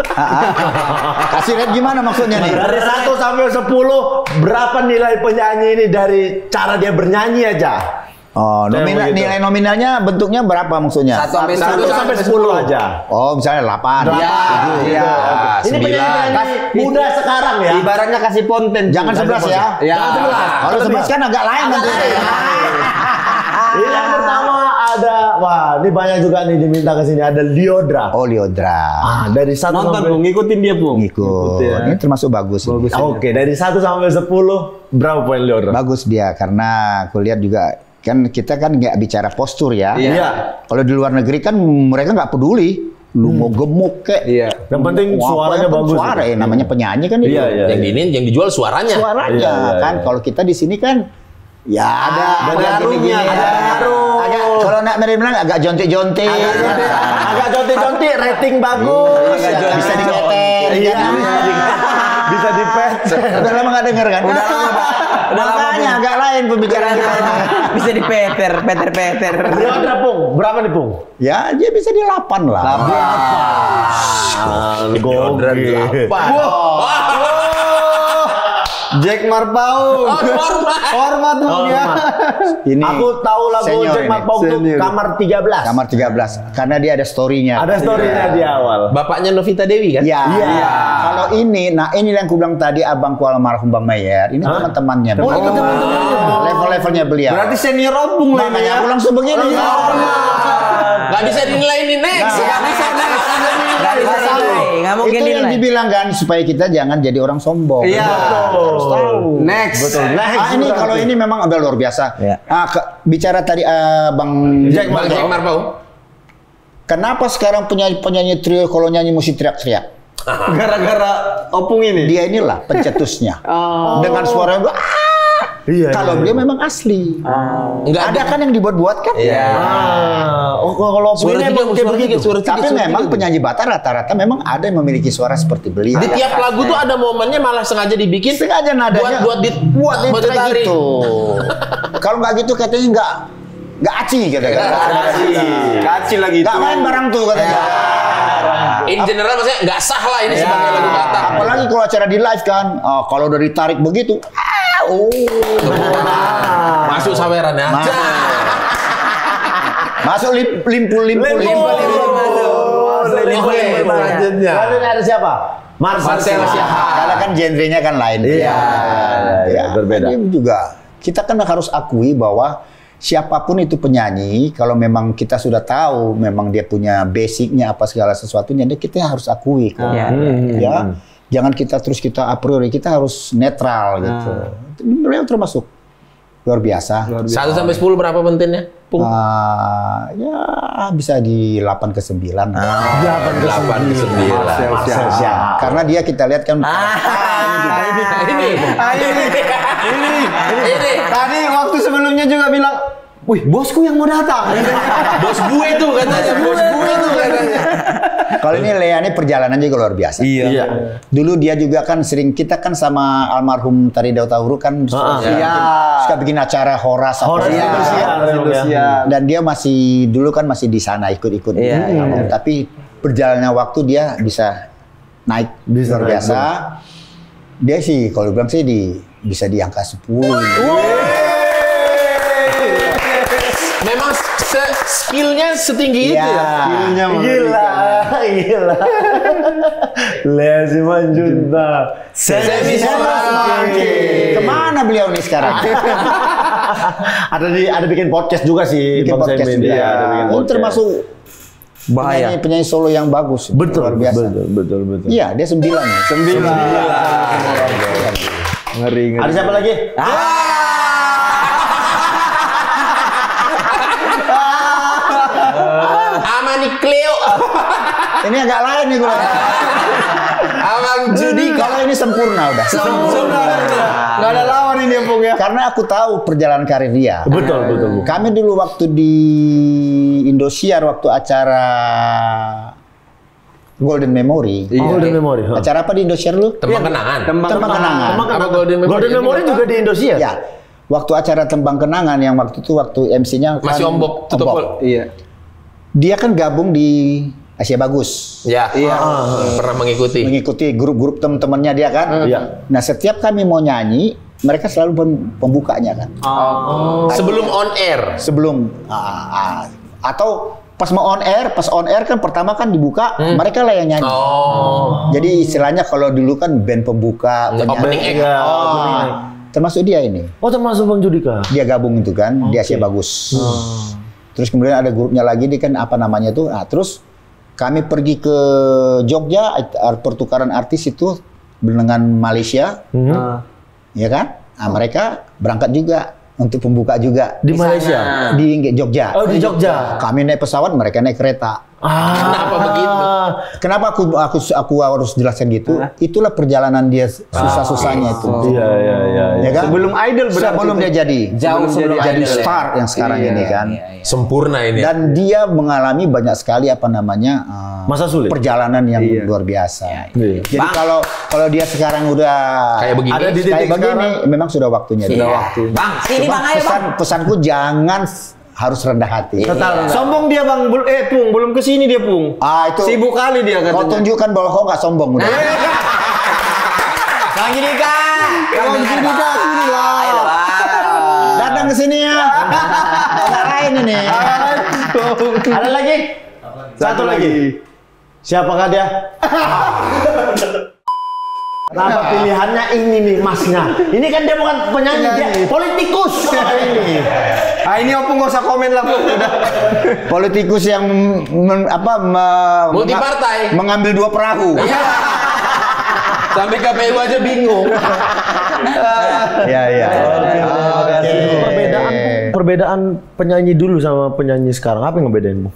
Kasih rate gimana maksudnya nih? Dari 1 sampai 10, berapa nilai penyanyi ini dari cara dia bernyanyi aja? Oh, nilai nominalnya bentuknya berapa maksudnya? 1 sampai 10 aja. Oh, misalnya 8. Iya. Ini penyanyi muda sekarang ya. Ibaratnya kasih ponten. Jangan 11 ya. Jangan 11. Kalau 11 kan agak lain nanti. Ini yang pertama ada, wah ini banyak juga nih diminta ke sini, ada Liodra. Oh, Liodra. Dari 1 Nonton sampai Bung, ngikutin dia Bung. Ngikut. Ini termasuk bagus. Ini. Oke, dari 1 sampai 10 berapa poin Liodra? Bagus dia karena aku lihat juga kan kita kan nggak bicara postur ya. Iya. Kalau di luar negeri kan mereka nggak peduli. Lu mau gemuk kek. Iya. Yang penting suaranya bagus. Suara ya, namanya penyanyi kan itu. Iya. Yang dijual suaranya. Suaranya kan. Kalau kita di sini kan ya ada harunya, ada harum. Kalau nak bilang agak jontik-jontik. Agak jontik-jontik, rating bagus. Bisa diketek. Iya. Bisa dipet. Udah lama nggak denger kan? Udah makanya agak lain pembicaraan kita ini. Bisa dipeter. Liodra Pung, berapa nih Pung? Ya dia bisa di 8 lah. Liodra 8. Jack Marpau. Hormat Bung ya. Ini Aku tahu lagu senior Jack ini. Marpau itu Kamar 13. Kamar 13 karena dia ada story-nya. Ada story-nya di awal. Bapaknya Novita Dewi kan? Iya. Kalau ini, ini yang aku bilang tadi abangku almarhum Bang Mayer, ini teman-temannya. Oh, itu teman-temannya. Level-levelnya beliau. Berarti senior Opung lah ini Makanya ya. aku langsung begini. Nggak bisa dinilai ini next. Nggak bisa next. Nggak mungkin Itu yang nilai. dibilang kan supaya kita jangan jadi orang sombong. Iya. Harus tahu. Next. Betul. Ini kalau ini memang agak luar biasa. Ya. Bicara tadi Bang Jack Marpau. Kenapa sekarang penyanyi trio kalau nyanyi mesti teriak-teriak? Gara-gara Opung ini. Dia inilah pencetusnya. Dengan suara Iya. kalau beliau memang asli. Enggak Ada kan yang dibuat-buat kan? Iya. Kalau Opung Suara ini tiga, emang kayak suara tiga, begitu. suara tiga. Tapi memang penyanyi Batak rata-rata memang ada yang memiliki suara seperti beliau. Di tiap lagu tuh ada momennya malah sengaja dibikin. Sengaja nadanya buat buat ditarik. gitu. Kalau nggak gitu katanya nggak aci katanya. Kacil lagi itu. Nggak main barang tuh katanya. In general maksudnya nggak sah lah ini sebagai lagu Batak. Apalagi kalau acara di live kan, kalau udah ditarik begitu, Masuk saweran ya. masuk limpul. Selanjutnya. Lalu ada siapa? Marcel Siahaan. Karena kan genrenya kan lain. Iya, berbeda. Ini juga kita kan harus akui bahwa siapapun itu penyanyi, kalau memang kita sudah tahu memang dia punya basicnya apa segala sesuatunya, kita harus akui kok. Ya, jangan kita a priori, kita harus netral gitu. Beliau termasuk luar biasa. 1 sampai 10 berapa pentinnya? Pung. Ya bisa di 8 ke 9. 8 ke 9. Karena dia kita lihat kan Ini. Tadi waktu sebelumnya juga bilang, wih bosku yang mau datang. Bos gue tuh katanya. kalau ini Lea ini perjalanan juga luar biasa. Iya. Dulu dia juga kan kita kan sama almarhum Tari Daud Tahuru kan suka bikin acara Horas Indonesia. dan dia masih dulu kan masih di sana ikut-ikut. Tapi berjalannya waktu dia bisa naik luar biasa. Dia sih kalau bilang sih bisa di angka 10. Memang skillnya setinggi itu ya. Skillnya gila. Lea Simanjuntak. Semi Semanggi. Kemana beliau nih sekarang? ada bikin podcast juga sih. Bikin podcast juga. Ada bikin Ini podcast. termasuk Bahaya. penyanyi solo yang bagus. Betul, luar biasa. betul. Iya, dia 9 ya. 9. Ngeri. Ada siapa lagi? Amani Cleo. Ini agak lain nih gue. Abang Judi. Kalau ini sempurna udah. Nggak ada lawan ini Pung ya. Karena aku tahu perjalanan karir dia. Betul. Kami dulu waktu di Indosiar waktu acara Golden Memory. Golden Memory. Acara apa di Indosiar lu? Tembang kenangan. Tembang Kenangan. Apa Golden Memory? Golden Memory juga di Indosiar. Ya. Waktu acara Tembang Kenangan yang waktu itu MC-nya Masih Om Bob tutup. Iya. Dia kan gabung di Asia Bagus. Ya. Pernah mengikuti grup-grup teman-temannya dia kan. Iya. Nah, setiap kami mau nyanyi, mereka selalu pembukanya kan. Sebelum on air. Sebelum atau pas mau on air kan pertama kan dibuka, mereka lah yang nyanyi. Jadi istilahnya kalau dulu kan band pembuka, Opening act. termasuk dia ini. Oh, termasuk Bang Judika. Dia gabung itu kan, di Asia Bagus. Terus kemudian ada grupnya lagi, dia kan apa namanya tuh. Nah, terus kami pergi ke Jogja, pertukaran artis itu dengan Malaysia, ya kan? Nah, mereka berangkat juga untuk pembuka juga Di Malaysia. di Jogja. Oh, di Jogja. Kami naik pesawat, mereka naik kereta. Kenapa begitu? Kenapa aku harus jelaskan gitu? Itulah perjalanan dia susah-susahnya itu. Iya. Ya kan? Sebelum idol berarti sebelum itu. dia jadi Jauh sebelum jadi idol ya? star yang sekarang ini kan. Sempurna ini. Dan dia mengalami banyak sekali apa namanya Masa sulit. perjalanan yang luar biasa. Iya. Jadi kalau dia sekarang udah Kayak begini. Ada di titik kayak begini, sekarang. memang sudah waktunya. Iya. Bang, sini Bang, ayo Bang. Pesanku jangan harus rendah hati. Sombong dia Bang. Pung, belum kesini dia Pung. Itu Sibuk kali dia kau katanya. tunjukkan bahwa kau nggak sombong udah. Bang Judika. Bang Judika, sini lah. Ayo Bang. Datang ke sini ya. Ada lain ini. Ada lagi? Satu lagi. Siapakah dia? Kenapa pilihannya ini nih masnya? Ini kan dia bukan penyanyi, dia politikus. Ini. Ini Opung nggak usah komen lah Pung. Udah. Politikus yang Multipartai. mengambil dua perahu. Sampai KPU aja bingung. Iya. Perbedaan penyanyi dulu sama penyanyi sekarang, apa yang ngebedain, Bu?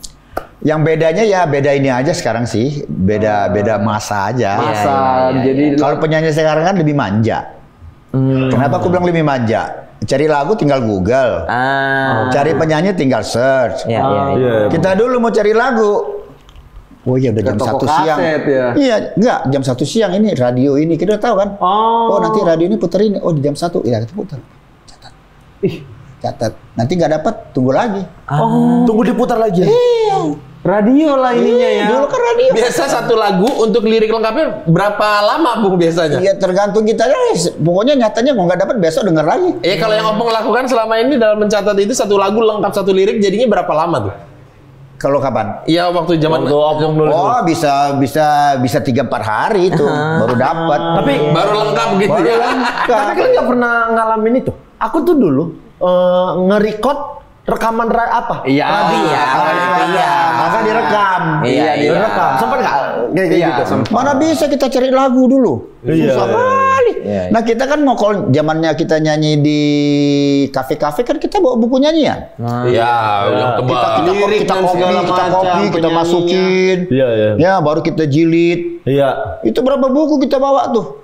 Yang bedanya ya beda ini aja sekarang sih, beda masa aja. Masa jadi Kalau penyanyi sekarang kan lebih manja. Kenapa aku bilang lebih manja? Cari lagu tinggal Google, cari penyanyi tinggal search. Iya. Kita dulu mau cari lagu, oh iya udah jam toko 1 siang. kaset ya? Iya, enggak jam 1 siang ini radio ini kita udah tahu kan. Oh nanti radio ini puter ini, oh di jam 1 ya kita puter. Catat. Nanti nggak dapat tunggu lagi. Tunggu diputar lagi. radio lah ininya ya. Dulu kan radio. Biasa satu lagu untuk lirik lengkapnya berapa lama Bung biasanya? Iya tergantung kita deh. Pokoknya nyatanya mau nggak dapat besok denger lagi. Kalau yang Opung lakukan selama ini dalam mencatat itu satu lagu lengkap satu lirik jadinya berapa lama tuh? Kalau kapan? Iya waktu zaman Opung nulis. Oh bisa 3-4 hari itu baru dapat. Tapi baru lengkap gitu ya. Tapi kalian nggak pernah ngalamin itu? Aku tuh dulu nge-record rekaman apa? Iya. Maka direkam. Iya. Direkam. Sempat nggak? Kayak gitu. Mana bisa kita cari lagu dulu? Susah kali. Iya. Nah kita kan mau kalau zamannya kita nyanyi di kafe-kafe kan kita bawa buku nyanyian. Iya, yang tebal. Kita masukin. Iya. Ya baru kita jilid. Iya. Itu berapa buku kita bawa tuh?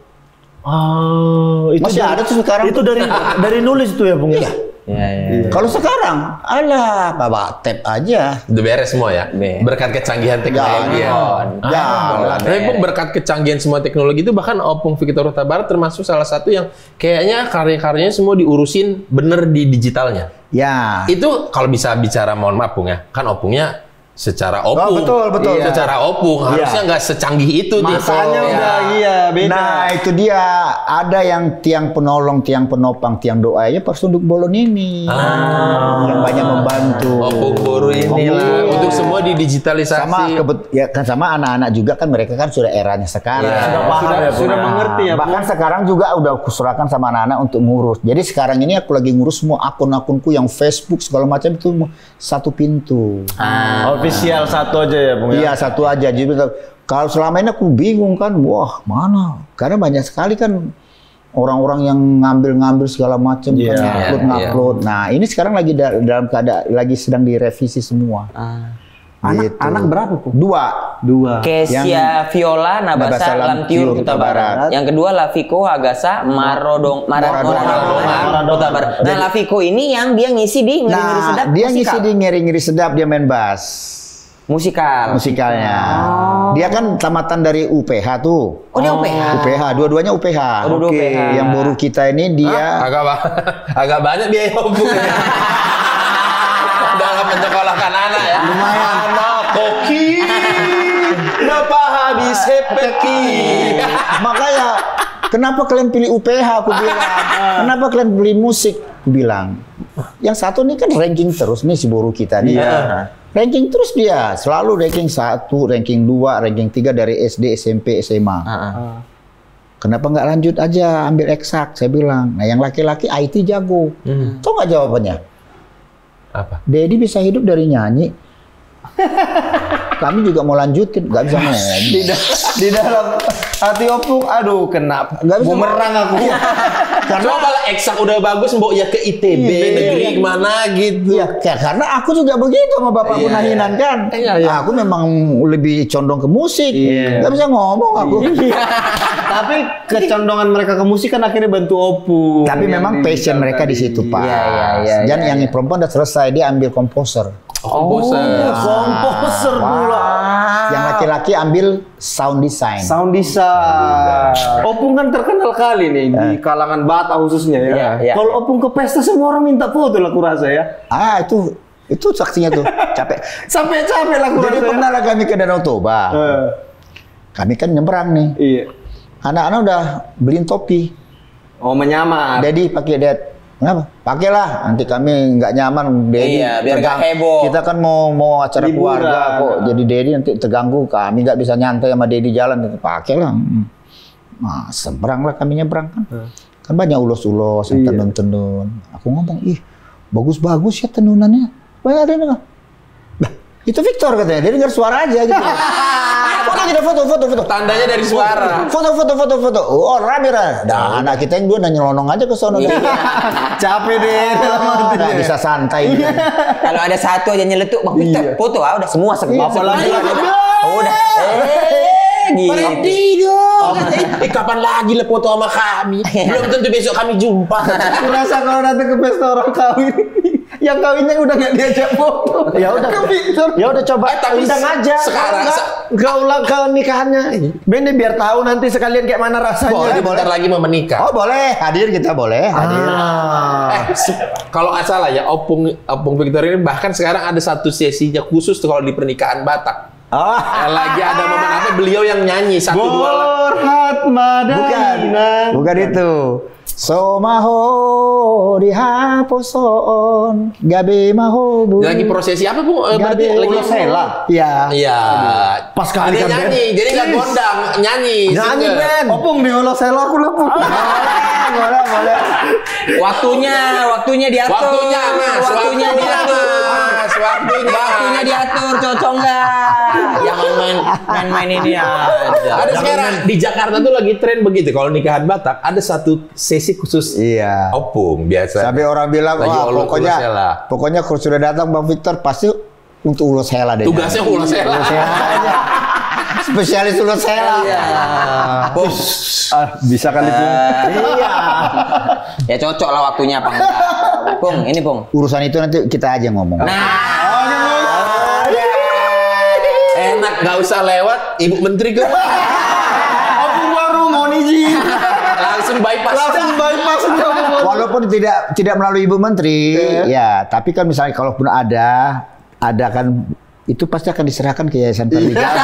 Itu Masih ada tuh sekarang. Itu dari nulis tuh ya, Bung. Iya. Iya. Kalau sekarang, alah, bawa tape aja. Udah beres semua ya? Berkat kecanggihan teknologi ya? Jangan. Tapi Bung, berkat kecanggihan semua teknologi itu bahkan Opung Victor Huta Barat termasuk salah satu yang kayaknya karya-karyanya semua diurusin bener di digitalnya. Ya. Itu kalau bisa bicara, mohon maaf Bung ya, kan Opungnya secara opung. Betul. Secara opung harusnya nggak secanggih itu. Masanya udah beda. Nah itu dia, ada yang tiang penolong, tiang penopang, tiang doa ya persunduk bolon ini yang banyak membantu. Opung boru inilah untuk semua didigitalisasi. Sama anak-anak juga kan, mereka kan sudah eranya sekarang. Sudah mengerti ya. Bahkan sekarang juga udah kuserahkan sama anak-anak untuk ngurus. Jadi sekarang ini aku lagi ngurus semua akun-akunku yang Facebook segala macam itu satu pintu. Official satu aja ya, Bung? Iya, satu aja. Jadi kalau selama ini aku bingung kan, wah mana? Karena banyak sekali kan orang-orang yang ngambil segala macam, ngupload. Nah, ini sekarang lagi dalam keadaan lagi sedang direvisi semua. Anak berapa, Bu? Dua. Kesia Viola Nabasa Lamtiur Kuta Barat. Yang kedua Laviko Agasa Marodong Kuta Barat. Nah, Laviko ini yang dia ngisi di Ngeri-Ngeri Sedap. Dia ngisi di Ngeri-Ngeri Sedap, dia main bass. Musikalnya. Dia kan tamatan dari UPH tuh. Oh, dia UPH. UPH, dua-duanya UPH. UPH. Yang baru kita ini dia agak banyak biaya opung. Dalam menyekolahkan anak ya. Lumayan. Anak koki, kenapa habis hepeki? Makanya, kenapa kalian pilih UPH? Aku bilang. Kenapa kalian pilih musik? Aku bilang. Yang satu nih kan ranking terus nih si boru kita nih. Ranking terus dia, selalu ranking 1, ranking 2, ranking 3 dari SD, SMP, SMA. Kenapa nggak lanjut aja ambil eksak? Saya bilang. Nah, yang laki-laki IT jago. Tahu nggak jawabannya? Apa? Dedi bisa hidup dari nyanyi. Kami juga mau lanjutin, nggak bisa ngomong. Di dalam hati opung, aduh kenapa? Nggak bisa bumerang aku. Karena kalau eksak udah bagus, mbok ya ke ITB, negeri mana gitu. Ya, karena aku juga begitu sama Bapak Gunahinan kan. Aku memang lebih condong ke musik. Nggak bisa ngomong aku. Tapi kecondongan mereka ke musik kan akhirnya bantu opung. Tapi memang passion mereka di situ, Pak. Dan yang perempuan udah selesai, dia ambil komposer. Komposer pula. Yang laki-laki ambil sound design. Opung kan terkenal kali nih di kalangan Batak khususnya ya. Kalau opung ke pesta semua orang minta foto lah kurasa ya. Itu saksinya tuh capek. Sampai capek lah kurasa. Jadi pernah lah kami ke Danau Toba. Kami kan nyebrang nih. Iya. Anak-anak udah beliin topi. Oh, menyamar. Dedi pakai det. Kenapa? Pakailah, nanti kami nggak nyaman. Dedi biar nggak heboh. Kita kan mau acara keluarga kok. Jadi Dedi nanti terganggu, kami nggak bisa nyantai sama Dedi jalan. Pakailah. Nah, seberang lah kami nyebrang kan. Kan banyak ulos-ulos, yang tenun-tenun. Aku ngomong, ih bagus-bagus ya tenunannya. Banyak ada nggak? Bah, itu Victor katanya. Dia dengar suara aja gitu. Foto. Tandanya dari suara. Foto. Oh, rame. Nah, anak kita yang dua nyelonong aja ke sono. Capek deh. Nggak bisa santai. Kalau ada satu aja nyeletuk, Bang Victor, foto udah semua Apalagi udah. Kapan lagi lah foto sama kami? Belum tentu besok kami jumpa. Kurasa kalau datang ke pesta orang kawin, yang kawinnya udah nggak diajak foto. Ya udah coba undang aja. Sekarang nggak ulang ke nikahannya. Bende biar tahu nanti sekalian kayak mana rasanya. Bentar lagi mau menikah. Oh boleh, hadir kita boleh. Hadir. Kalau nggak salah ya, Opung Victor ini bahkan sekarang ada satu sesinya khusus tuh kalau di pernikahan Batak. Lagi ada momen apa beliau yang nyanyi 1-2 Borhat Madinah. Bukan itu. Somaho dihaposon gabe maho bu. Lagi prosesi apa Bu? Berarti lagi Sela. Iya. Pas kali kan nyanyi, jadi nggak gondang, nyanyi Ben. Opung di Holo Sela aku lepuk. Boleh. Waktunya diatur. Waktunya diatur, cocok nggak? Jangan main ini aja. Ada sekarang di Jakarta tuh lagi tren begitu. Kalau nikahan Batak ada satu sesi khusus opung biasa. Sampai orang bilang, pokoknya kalau sudah datang Bang Victor pasti untuk ulos hela deh. Tugasnya ulos hela. Spesialis ulos hela. Bisa kali Pung. Iya. Ya cocok lah waktunya Pang. Pung, ini Pung. Urusan itu nanti kita aja ngomong. Enak, nggak usah lewat Ibu Menteri ke. Opung baru mau izin. Langsung bypass. Walaupun tidak melalui Ibu Menteri, ya, tapi kan misalnya kalaupun ada kan itu pasti akan diserahkan ke Yayasan Pardi Jago.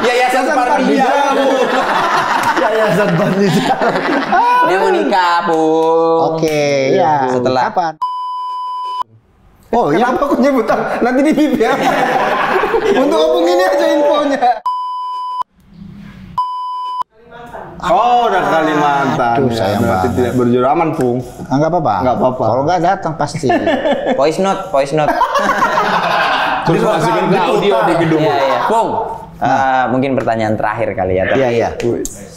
Yayasan Pardi Jago. Yayasan Pardi Jago. Dia mau nikah, Pung. Oke, ya. Setelah Kapan? Oh, ya. Kenapa aku nyebutan? Nanti di bip ya. Untuk opung ini aja infonya. Oh, udah Kalimantan. Aduh, sayang berarti banget. tidak berjuru aman, Pung. Enggak apa-apa. Nggak apa-apa. Kalau nggak datang pasti. voice note. Terus masukin ke audio di gedung. Iya. Pung, mungkin pertanyaan terakhir kali ya. Iya.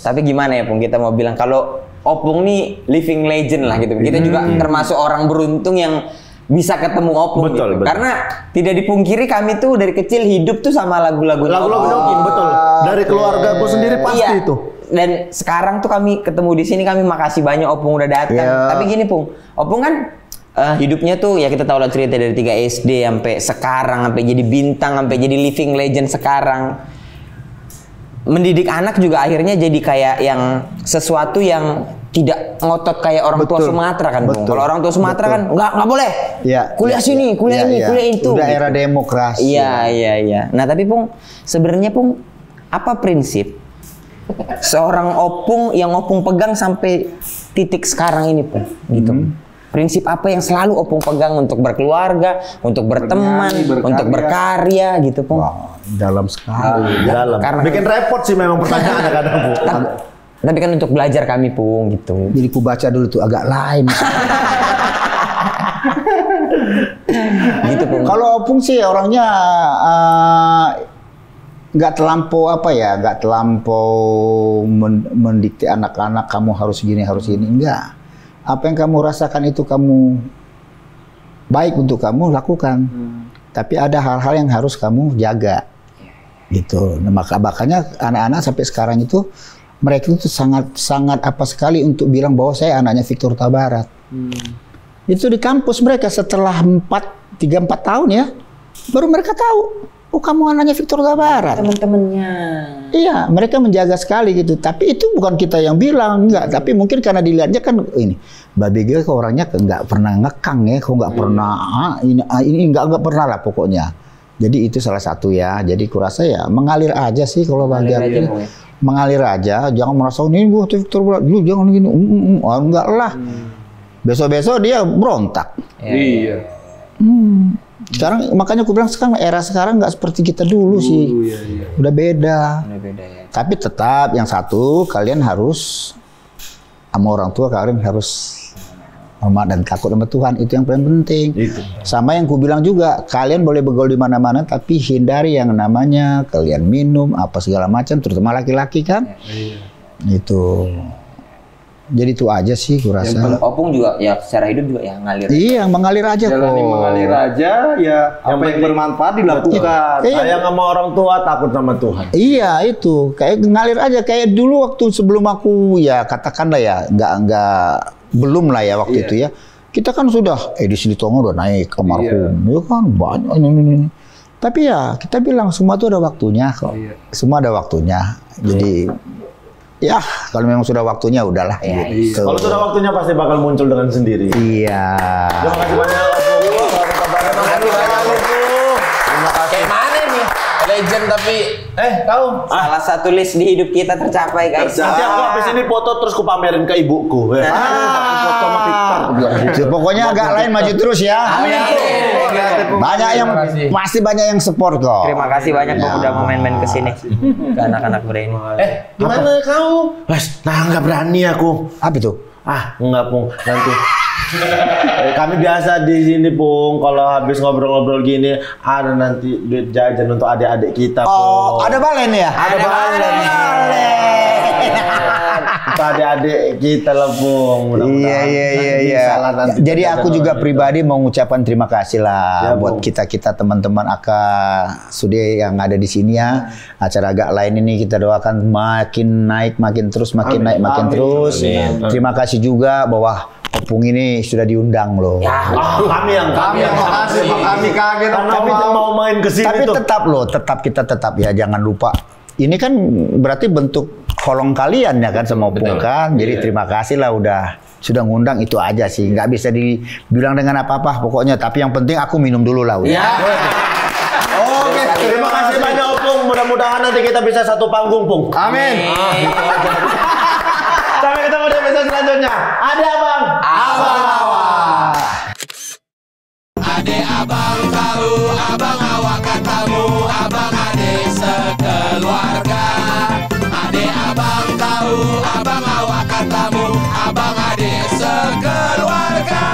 Tapi gimana ya, Pung? Kita mau bilang kalau Opung nih living legend lah gitu. Kita juga termasuk orang beruntung yang bisa ketemu Opung. Betul, gitu. betul. Karena tidak dipungkiri kami tuh dari kecil hidup tuh sama lagu-lagu Lagu-lagu betul. Dari keluargaku sendiri pasti Iya. itu. Dan sekarang tuh kami ketemu di sini, kami makasih banyak Opung udah datang. Iya. Tapi gini, Pung, Opung kan hidupnya tuh ya kita tahu lah cerita dari 3 SD sampai sekarang, sampai jadi bintang, sampai jadi living legend sekarang. Mendidik anak juga akhirnya jadi kayak yang sesuatu yang tidak ngotot kayak orang tua Betul. Sumatera kan, Pung. Betul. Kalau orang tua Sumatera kan nggak boleh. Iya. Kuliah sini, kuliah ini, kuliah itu. Udah gitu. era demokrasi. Iya. Nah, tapi Pung, sebenarnya Pung, apa prinsip seorang Opung yang Opung pegang sampai titik sekarang ini, Pung? Gitu. Prinsip apa yang selalu Opung pegang untuk berkeluarga, untuk berteman, untuk berkarya gitu, Pung? Wah, dalam sekali. Dalam. Karena- Bikin repot sih memang pertanyaannya kadang, Bu. Tapi kan untuk belajar kami, Pung, gitu. Jadi ku baca dulu tuh agak lain. Gitu, Pung. Kalau Opung sih orangnya nggak terlampau nggak terlampau mendikte anak-anak kamu harus gini enggak. Apa yang kamu rasakan itu kamu baik untuk kamu lakukan. Tapi ada hal-hal yang harus kamu jaga. Gitu. Nah, makanya anak-anak sampai sekarang itu mereka itu sangat apa sekali untuk bilang bahwa saya anaknya Victor Huta Barat. Itu di kampus mereka setelah 3-4 tahun ya, baru mereka tahu, oh kamu anaknya Victor Huta Barat. Teman-temannya. Iya, mereka menjaga sekali gitu. Tapi itu bukan kita yang bilang, enggak. Tapi mungkin karena dilihatnya kan ini, Mbak Bega kok orangnya nggak pernah ngekang ya, kok nggak pernah ini nggak pernah lah pokoknya. Jadi itu salah satu ya. Jadi kurasa ya mengalir aja sih kalau bagian ini. Mengalir aja, jangan merasa ini gua Victor Barat, lu jangan gini. Enggak lah. Besok-besok dia berontak. Iya. Sekarang makanya aku bilang sekarang era sekarang nggak seperti kita dulu sih. Udah beda. Udah beda ya. Tapi tetap yang satu kalian harus sama orang tua, kalian harus hormat dan takut sama Tuhan, itu yang paling penting. Sama yang ku bilang juga, kalian boleh bergaul di mana-mana tapi hindari yang namanya kalian minum apa segala macam, terutama laki-laki kan. Itu. Jadi itu aja sih kurasa. Opung juga ya secara hidup juga ya ngalir. Iya, mengalir aja kok. Jalani mengalir aja ya, apa yang bermanfaat dilakukan. Iya. Sayang sama orang tua, takut sama Tuhan. Iya itu, kayak ngalir aja kayak dulu waktu sebelum aku ya katakanlah ya nggak belum lah ya waktu itu ya. Kita kan sudah edisi di Tongo udah naik almarhum, ya kan banyak ini. Tapi ya kita bilang semua itu ada waktunya kok. Semua ada waktunya. Jadi ya kalau memang sudah waktunya udahlah. Gitu. Kalau sudah waktunya pasti bakal muncul dengan sendiri. Iya. Terima kasih banyak, Kayak mana nih? Legend tapi kau Salah satu list di hidup kita tercapai, guys. Nanti aku habis ini foto terus ku pamerin ke ibuku. Foto sama Victor. Pokoknya agak lain maju terus ya. Banyak yang pasti banyak yang support kok. Terima kasih banyak Pung udah mau main-main ke sini. Ke anak-anak muda ini. gimana kau? Nggak berani aku. Apa itu? Enggak, Pung. Nanti. Kami biasa di sini, Pung. Kalau habis ngobrol-ngobrol gini, ada nanti duit jajan untuk adik-adik kita, Pung. Oh, ada balen ya? Ada balen. Untuk adik-adik kita lah, Pung. Iya. Jadi aku juga pribadi mau mengucapkan terima kasih lah Ya, buat Bung. kita teman-teman Aka Sude yang ada di sini ya. Acara agak lain ini kita doakan makin naik, makin terus, makin naik, makin terus. Terima kasih juga bahwa Opung ini sudah diundang loh. Kami yang Makasih, kami kaget. Kami mau main ke sini Tapi tuh. kita tetap ya jangan lupa. Ini kan berarti bentuk kolong kalian ya kan sama Opung kan. Jadi terima kasih lah udah sudah ngundang, itu aja sih. Nggak bisa dibilang dengan apa-apa pokoknya. Tapi yang penting aku minum dulu lah udah. Terima kasih banyak Opung. Mudah-mudahan nanti kita bisa satu panggung, Pung. Amin. Sampai ketemu di episode selanjutnya. Ade Abang. Abang awak. Ade abang tahu, abang awak katamu, abang ade sekeluarga. Ade abang tahu, abang awak katamu, abang ade sekeluarga.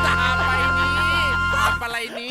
Apa ini? Apalah ini?